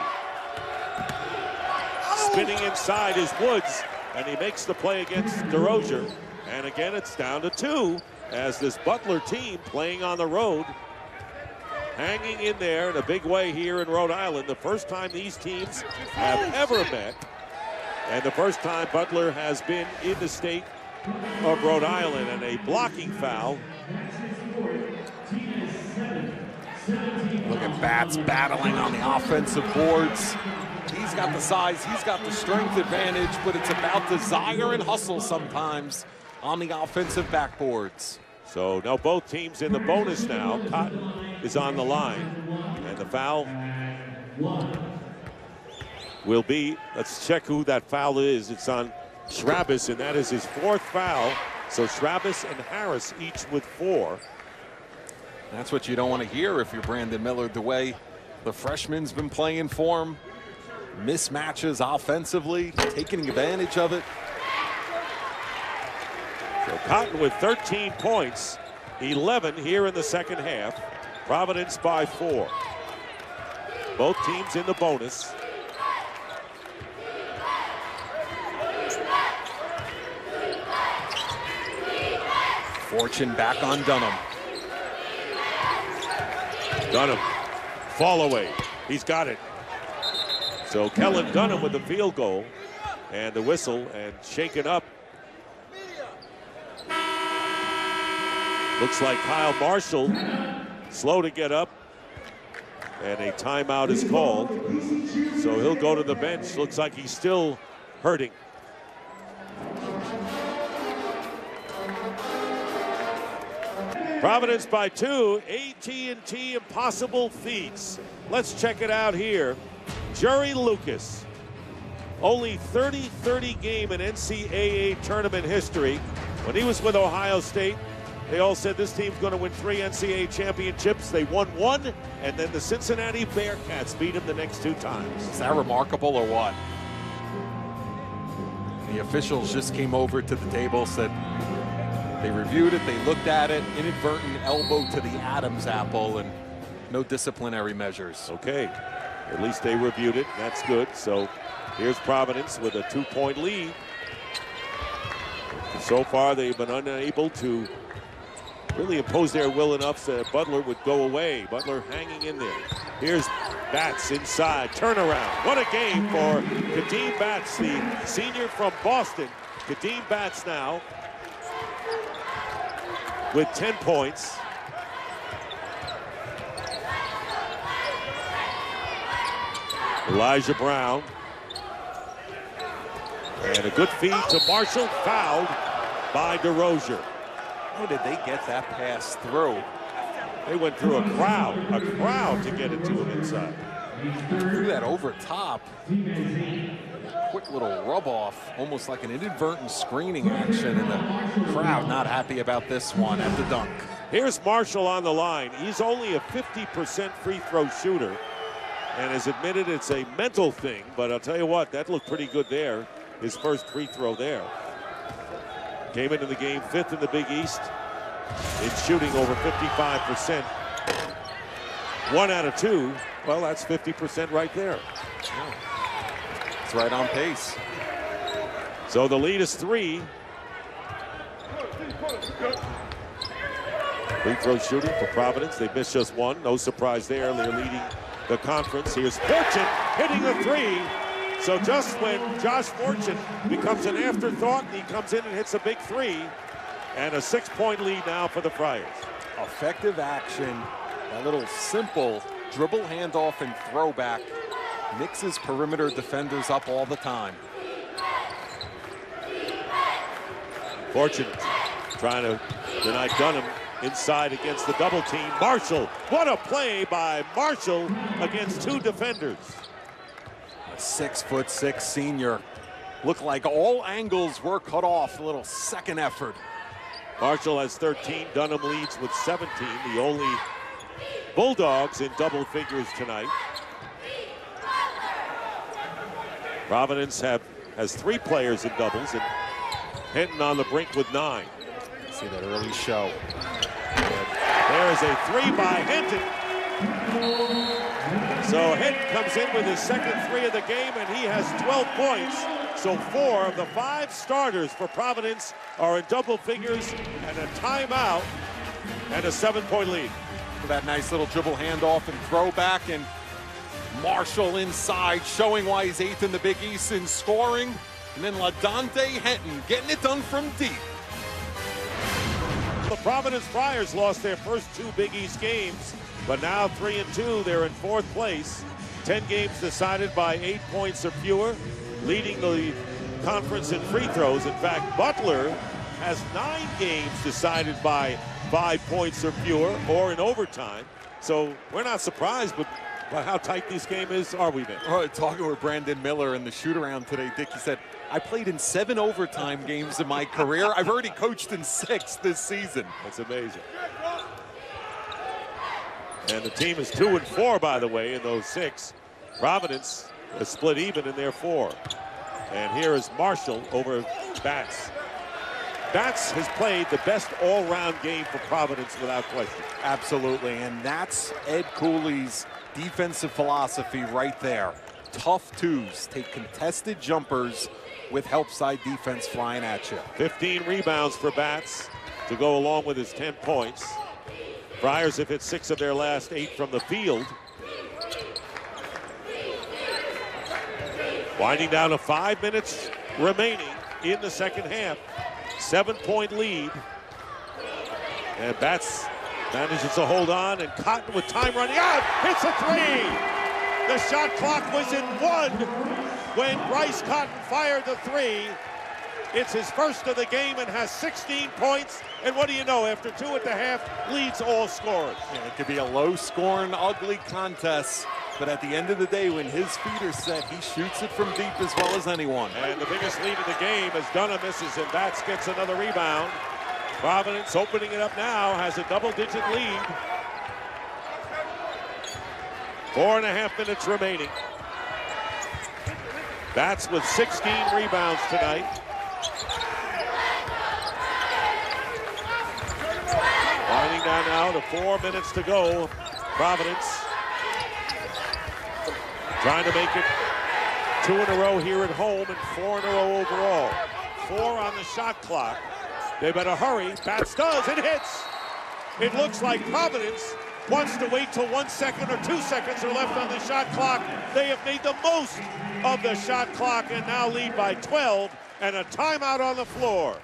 Spinning inside is Woods, and he makes the play against DeRozier. And again, it's down to 2 as this Butler team playing on the road, hanging in there in a big way here in Rhode Island. The first time these teams have ever met, and the first time Butler has been in the state of Rhode Island. And a blocking foul. Look at Batts battling on the offensive boards. He's got the size, he's got the strength advantage, but it's about desire and hustle sometimes on the offensive backboards. So now both teams in the bonus now. Cotton is on the line, and the foul will be, let's check who that foul is. It's on Travis, and that is his 4th foul. So Travis and Harris each with 4. That's what you don't want to hear if you're Brandon Miller, the way the freshman's been playing for him. Mismatches offensively, taking advantage of it. So Cotton with 13 points, 11 here in the 2nd half. Providence by 4. Both teams in the bonus. Fortune back on Dunham. Dunham, fall away. He's got it. So Kellen Dunham with the field goal and the whistle, and shaken up. Looks like Kyle Marshall slow to get up, and a timeout is called. So he'll go to the bench. Looks like he's still hurting. Providence by 2, AT&T Impossible Feats. Let's check it out here. Jerry Lucas, only 30-30 game in NCAA tournament history. When he was with Ohio State, They all said this team's going to win 3 NCAA championships. They won 1, and then the Cincinnati Bearcats beat them the next 2 times. Is that remarkable or what? The officials just came over to the table, said they reviewed it, they looked at it, inadvertent elbow to the Adam's apple, and no disciplinary measures. Okay, at least they reviewed it. That's good. So here's Providence with a 2-point lead. So far, they've been unable to really impose their will enough so that Butler would go away. Butler hanging in there. Here's Batts inside, turnaround. What a game for Kadeem Batts, the senior from Boston. Kadeem Batts now with 10 points. Elijah Brown. And a good feed to Marshall, fouled by DeRozier. How did they get that pass through? They went through a crowd to get it to him inside. Threw that over top. Quick little rub off, almost like an inadvertent screening action, and the crowd not happy about this one at the dunk. Here's Marshall on the line. He's only a 50% free throw shooter and has admitted it's a mental thing, but I'll tell you what, that looked pretty good there. His first free throw there. Came into the game 5th in the Big East in shooting over 55%. 1 out of 2. Well, that's 50% right there. Yeah. It's right on pace. So the lead is 3. Free throw shooting for Providence. They missed just 1. No surprise there. They're leading the conference. Here's Fortune hitting the 3. So just when Josh Fortune becomes an afterthought, he comes in and hits a big 3. And a 6-point lead now for the Friars. Effective action. That little simple dribble handoff and throwback mixes perimeter defenders up all the time. Fortune trying to deny Dunham inside against the double team. Marshall, what a play by Marshall against 2 defenders. A 6'6" senior. Looked like all angles were cut off. A little second effort. Marshall has 13. Dunham leads with 17. The only Bulldogs in double figures tonight. Providence has 3 players in doubles, and Hinton on the brink with 9. See that early show. There is a 3 by Hinton. So Hinton comes in with his second 3 of the game, and he has 12 points. So 4 of the 5 starters for Providence are in double figures, and a timeout and a 7-point lead. That nice little dribble handoff and throwback, and Marshall inside, showing why he's 8th in the Big East in scoring. And then LaDonte Hinton getting it done from deep. The Providence Friars lost their first 2 Big East games, but now 3-2, they're in 4th place. 10 games decided by 8 points or fewer, leading the conference in free throws. In fact, Butler has 9 games decided by 5 points or fewer, or in overtime. So we're not surprised, but how tight this game is, are we, man? Talking with Brandon Miller in the shoot-around today, Dick, he said, I played in 7 overtime games in my career. I've already coached in 6 this season. That's amazing. And the team is 2-4, by the way, in those 6. Providence has split even in their 4. And here is Marshall over Batts. Batts has played the best all-round game for Providence without question. Absolutely, and that's Ed Cooley's defensive philosophy right there. Tough twos, take contested jumpers with help side defense flying at you. 15 rebounds for Batts to go along with his 10 points. Friars have hit 6 of their last 8 from the field. Winding down to 5 minutes remaining in the second half. 7-point lead. And Batts manages to hold on, and Cotton with time running out, hits a 3. The shot clock was in 1 when Bryce Cotton fired the 3. It's his first of the game and has 16 points. And what do you know, after 2 at the half, leads all scorers. Yeah, it could be a low-scoring, ugly contest. But at the end of the day, when his feet are set, he shoots it from deep as well as anyone. And the biggest lead of the game as Dunham misses, and Batts gets another rebound. Providence opening it up now, has a double-digit lead. 4.5 minutes remaining. Bats with 16 rebounds tonight. Winding down now to 4 minutes to go. Providence trying to make it 2 in a row here at home and 4 in a row overall. 4 on the shot clock. They better hurry. Bats does. It hits. It looks like Providence wants to wait till 1 second or 2 seconds are left on the shot clock. They have made the most of the shot clock and now lead by 12 and a timeout on the floor.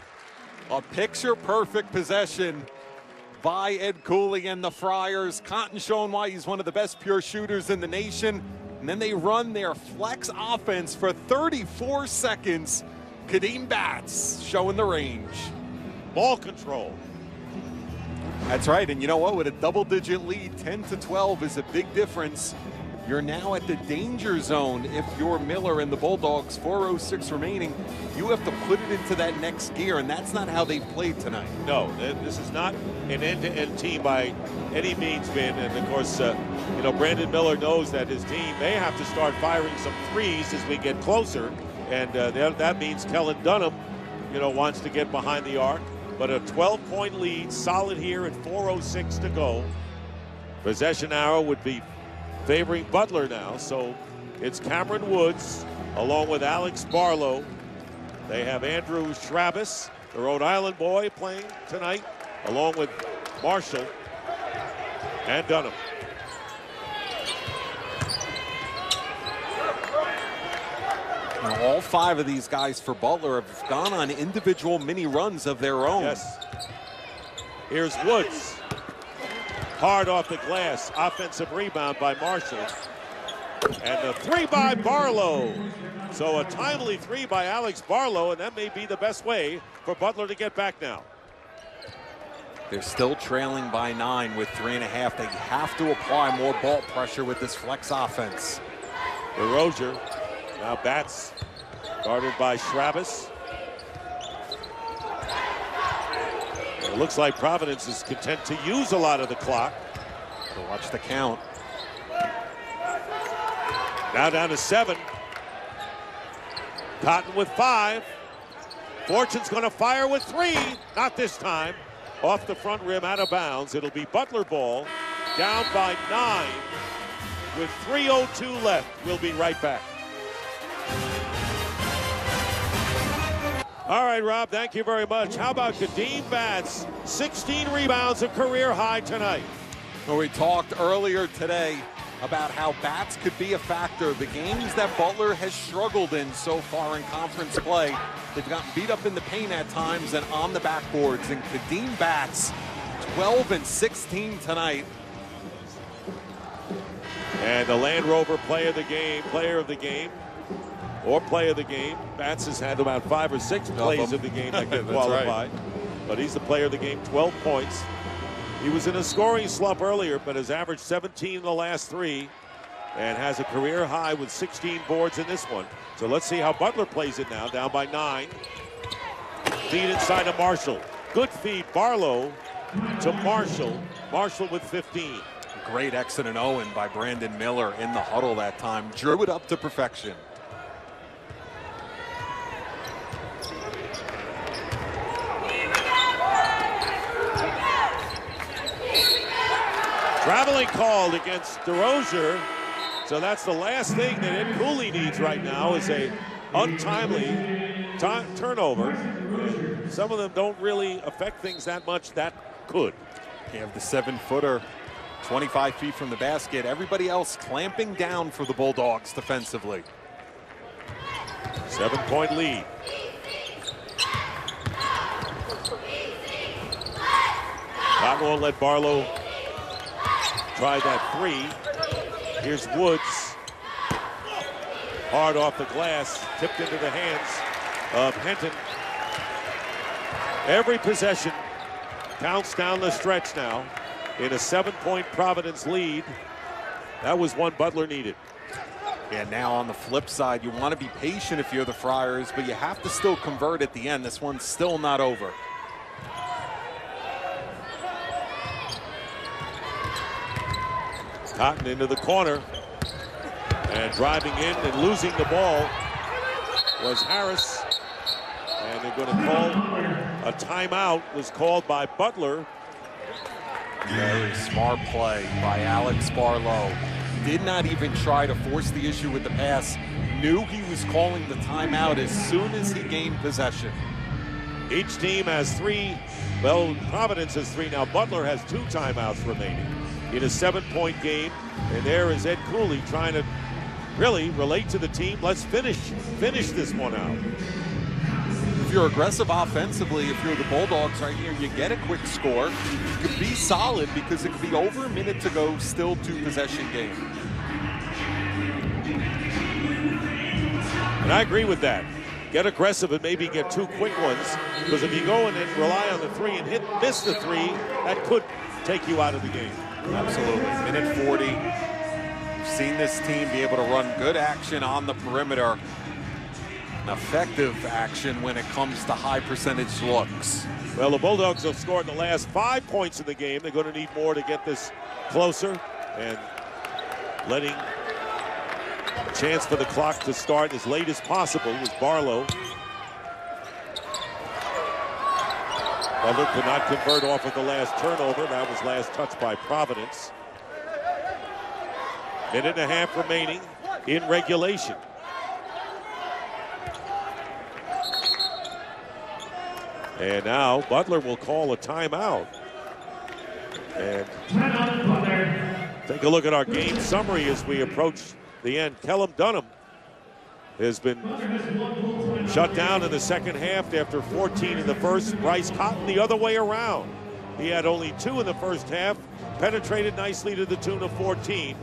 A picture-perfect possession by Ed Cooley and the Friars. Cotton showing why he's one of the best pure shooters in the nation. And then they run their flex offense for 34 seconds. Kadeem Bats showing the range. Ball control. That's right, and you know what? With a double-digit lead, 10-12 is a big difference. You're now at the danger zone if you're Miller and the Bulldogs. 4:06 remaining. You have to put it into that next gear, and that's not how they played tonight. No, this is not an end-to-end team by any means, Ben. And of course, you know, Brandon Miller knows that his team may have to start firing some threes as we get closer, and that means Kellen Dunham, you know, wants to get behind the arc. But a 12-point lead, solid here at 4:06 to go. Possession arrow would be favoring Butler now, so it's Cameron Woods along with Alex Barlow. They have Andrew Travis, the Rhode Island boy, playing tonight, along with Marshall and Dunham. Now, all 5 of these guys for Butler have gone on individual mini runs of their own. Yes. Here's Woods. Hard off the glass. Offensive rebound by Marshall. And the 3 by Barlow. So a timely 3 by Alex Barlow, and that may be the best way for Butler to get back now. They're still trailing by 9 with 3.5. They have to apply more ball pressure with this flex offense. DeRozier. Now Bats guarded by Travis. It looks like Providence is content to use a lot of the clock. So watch the count. Now down to 7. Cotton with 5. Fortune's going to fire with 3. Not this time. Off the front rim, out of bounds. It'll be Butler ball. Down by 9 with 3:02 left. We'll be right back. All right, Rob, thank you very much. How about Kadeem Bats? 16 rebounds, a career high tonight. Well, we talked earlier today about how Bats could be a factor. The games that Butler has struggled in so far in conference play, they've gotten beat up in the paint at times and on the backboards. And Kadeem Bats, 12 and 16 tonight. And the Land Rover player of the game, or play of the game. Bats has had about 5 or 6 plays of the game that can qualify. Right. But he's the player of the game, 12 points. He was in a scoring slump earlier, but has averaged 17 in the last 3 and has a career high with 16 boards in this one. So let's see how Butler plays it now, down by 9. Feed inside to Marshall. Good feed, Barlow to Marshall. Marshall with 15. Great exit and Owen by Brandon Miller in the huddle that time. Drew it up to perfection. Traveling called against DeRozier. So that's the last thing that Ed Cooley needs right now is a untimely turnover. Some of them don't really affect things that much. That could. You have the 7-footer, 25 feet from the basket. Everybody else clamping down for the Bulldogs defensively. 7-point lead. Cotton won't let Barlow try that 3. Here's Woods. Hard off the glass, tipped into the hands of Henton. Every possession counts down the stretch now in a 7-point Providence lead. That was one Butler needed. And now on the flip side, you want to be patient if you're the Friars, but you have to still convert at the end. This one's still not over. Cotton into the corner. And driving in and losing the ball was Harris. And they're going to call a timeout. Was called by Butler. Very smart play by Alex Barlow. Did not even try to force the issue with the pass. Knew he was calling the timeout as soon as he gained possession. Each team has 3. Well, Providence has 3 now. Butler has 2 timeouts remaining in a 7-point game. And there is Ed Cooley trying to really relate to the team. Let's finish this one out. If you're aggressive offensively, if you're the Bulldogs right here, you get a quick score. You could be solid because it could be over a minute to go, still 2-possession game. And I agree with that. Get aggressive and maybe get 2 quick ones, because if you go in and rely on the 3 and miss the 3, that could take you out of the game. Absolutely. Minute 40. We've seen this team be able to run good action on the perimeter. Effective action when it comes to high percentage looks. Well, the Bulldogs have scored the last 5 points in the game. They're going to need more to get this closer, and letting a chance for the clock to start as late as possible was Barlow. Butler could not convert off of the last turnover. That was last touch by Providence. Minute and a half remaining in regulation. And now Butler will call a timeout. And take a look at our game summary as we approach the end. Kellum Dunham has been shut down in the second half after 14 in the first. Bryce Cotton the other way around. He had only 2 in the first half, penetrated nicely to the tune of 14.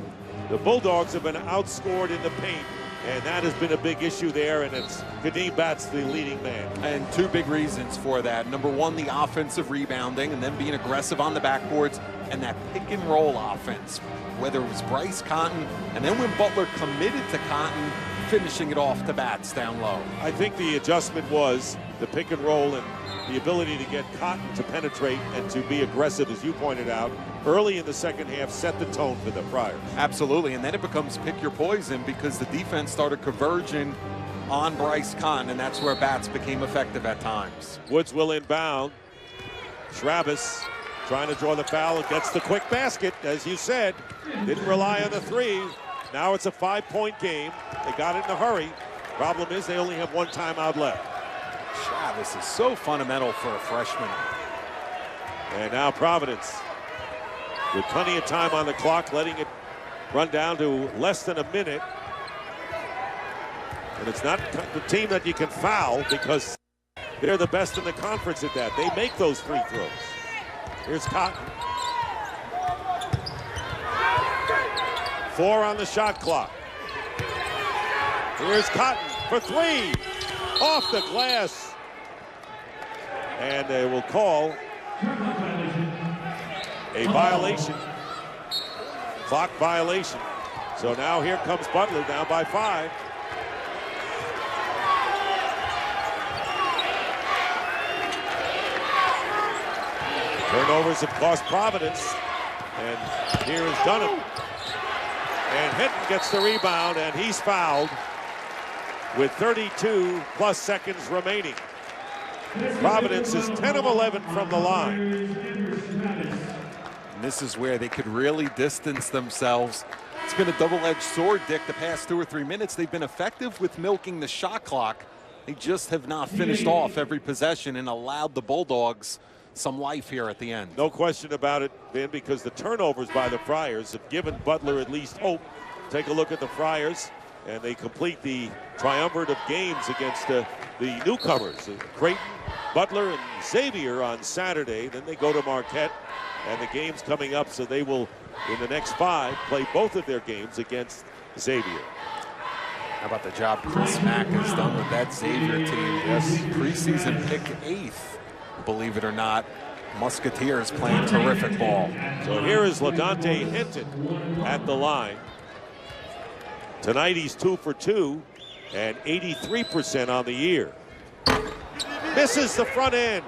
The Bulldogs have been outscored in the paint, and that has been a big issue there, and it's Kadeem Batts the leading man. And 2 big reasons for that. Number 1, the offensive rebounding, and then being aggressive on the backboards, and that pick and roll offense. Whether it was Bryce Cotton, and then when Butler committed to Cotton, finishing it off to Batts down low. I think the adjustment was the pick and roll and the ability to get Cotton to penetrate and to be aggressive, as you pointed out, early in the second half, set the tone for the Friars. Absolutely, and then it becomes pick your poison because the defense started converging on Bryce Cotton, and that's where Batts became effective at times. Woods will inbound. Travis trying to draw the foul and gets the quick basket, as you said. Didn't rely on the 3. Now it's a 5-point game. They got it in a hurry. Problem is they only have 1 timeout left. Travis is so fundamental for a freshman. And now Providence, with plenty of time on the clock, letting it run down to less than a minute. And it's not the team that you can foul because they're the best in the conference at that. They make those free throws. Here's Cotton. 4 on the shot clock. Here's Cotton for 3. Off the glass. And they will call a violation. Clock violation. So now here comes Butler, down by 5. Turnovers have cost Providence. And here is Dunham. And Hinton gets the rebound, and he's fouled with 32 plus seconds remaining. Providence is 10 of 11 from the line. And this is where they could really distance themselves. It's been a double-edged sword, Dick, the past 2 or 3 minutes. They've been effective with milking the shot clock. They just have not finished off every possession and allowed the Bulldogs some life here at the end. No question about it, Ben, because the turnovers by the Friars have given Butler at least hope. Take a look at the Friars, and they complete the triumvirate of games against the newcomers, Creighton, Butler, and Xavier on Saturday. Then they go to Marquette, and the game's coming up, so they will, in the next 5, play both of their games against Xavier. How about the job Chris Mack has done with that Xavier team? Yes, preseason pick 8th, believe it or not. Musketeers playing terrific ball. So here is LaDontae Hinton at the line. Tonight he's 2 for 2 and 83% on the year. Misses the front end.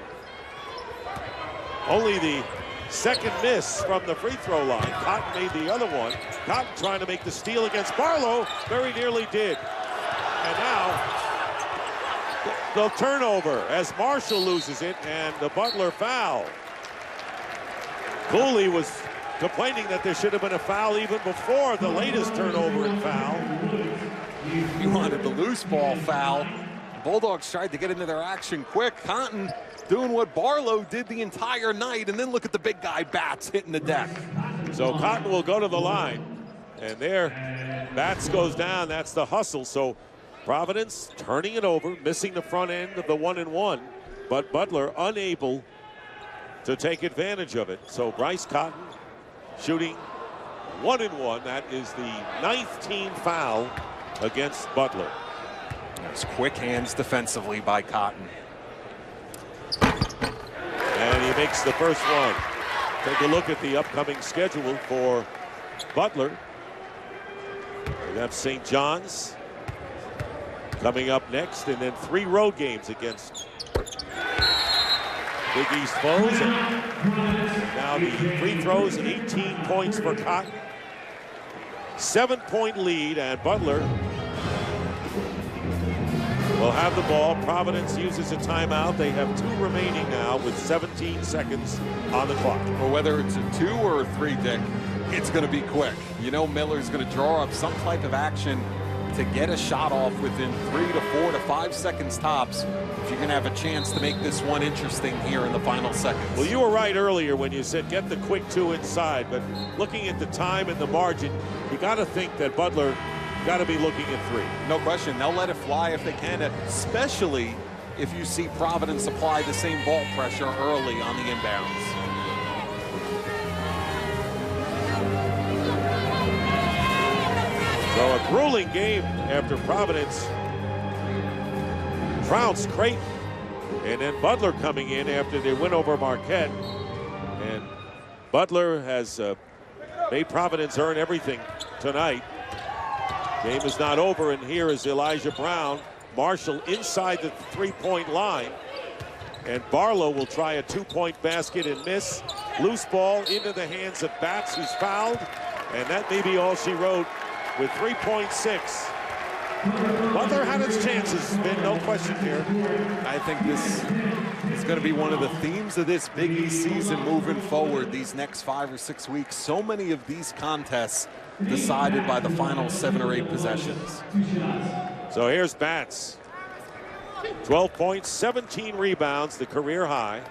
Only the second miss from the free throw line. Cotton made the other one. Cotton trying to make the steal against Barlow. Very nearly did. And now the turnover as Marshall loses it and the Butler foul. Cooley was complaining that there should have been a foul even before the latest turnover and foul. He wanted the loose ball foul. Bulldogs tried to get into their action quick. Cotton doing what Barlow did the entire night, and then look at the big guy Bats hitting the deck. So Cotton will go to the line, and there Bats goes down. That's the hustle. So Providence turning it over, missing the front end of the 1-and-1, but Butler unable to take advantage of it. So Bryce Cotton shooting 1-and-1. That is the 9th team foul against Butler. There's quick hands defensively by Cotton. And he makes the first one. Take a look at the upcoming schedule for Butler. We have St. John's coming up next, and then 3 road games against Big East foes. And now the free throws, 18 points for Cotton. 7-point lead, and Butler will have the ball. Providence uses a timeout. They have 2 remaining now with 17 seconds on the clock. Or whether it's a 2 or a 3, Dick, it's going to be quick. You know Miller's going to draw up some type of action to get a shot off within 3 to 4 to 5 seconds tops if you're going to have a chance to make this one interesting here in the final seconds. Well, you were right earlier when you said get the quick 2 inside, but looking at the time and the margin, you got to think that Butler got to be looking at 3. No question. They'll let it fly if they can, especially if you see Providence apply the same ball pressure early on the inbounds. So a grueling game after Providence trounced Creighton. And then Butler coming in after they win over Marquette. And Butler has made Providence earn everything tonight. Game is not over, and here is Elijah Brown. Marshall inside the 3-point line. And Barlow will try a 2-point basket and miss. Loose ball into the hands of Bats, who's fouled. And that may be all she wrote with 3.6. Butler had its chances, been no question here. I think this is going to be one of the themes of this Big East season moving forward these next 5 or 6 weeks. So many of these contests decided by the final 7 or 8 possessions. So here's Bats. 12 points, 17 rebounds, the career high,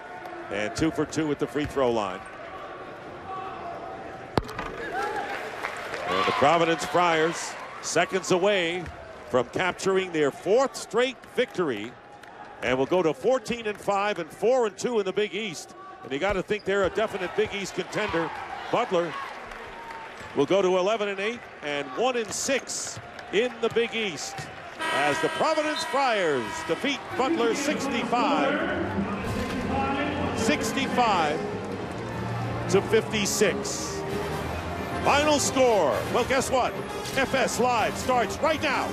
and 2 for 2 at the free throw line. And the Providence Friars seconds away from capturing their 4th straight victory, and will go to 14-5 and 4-2 in the Big East. And you got to think they're a definite Big East contender. Butler will go to 11-8 and 1-6 in the Big East as the Providence Friars defeat Butler 65-56. Final score. Well, guess what? FS Live starts right now.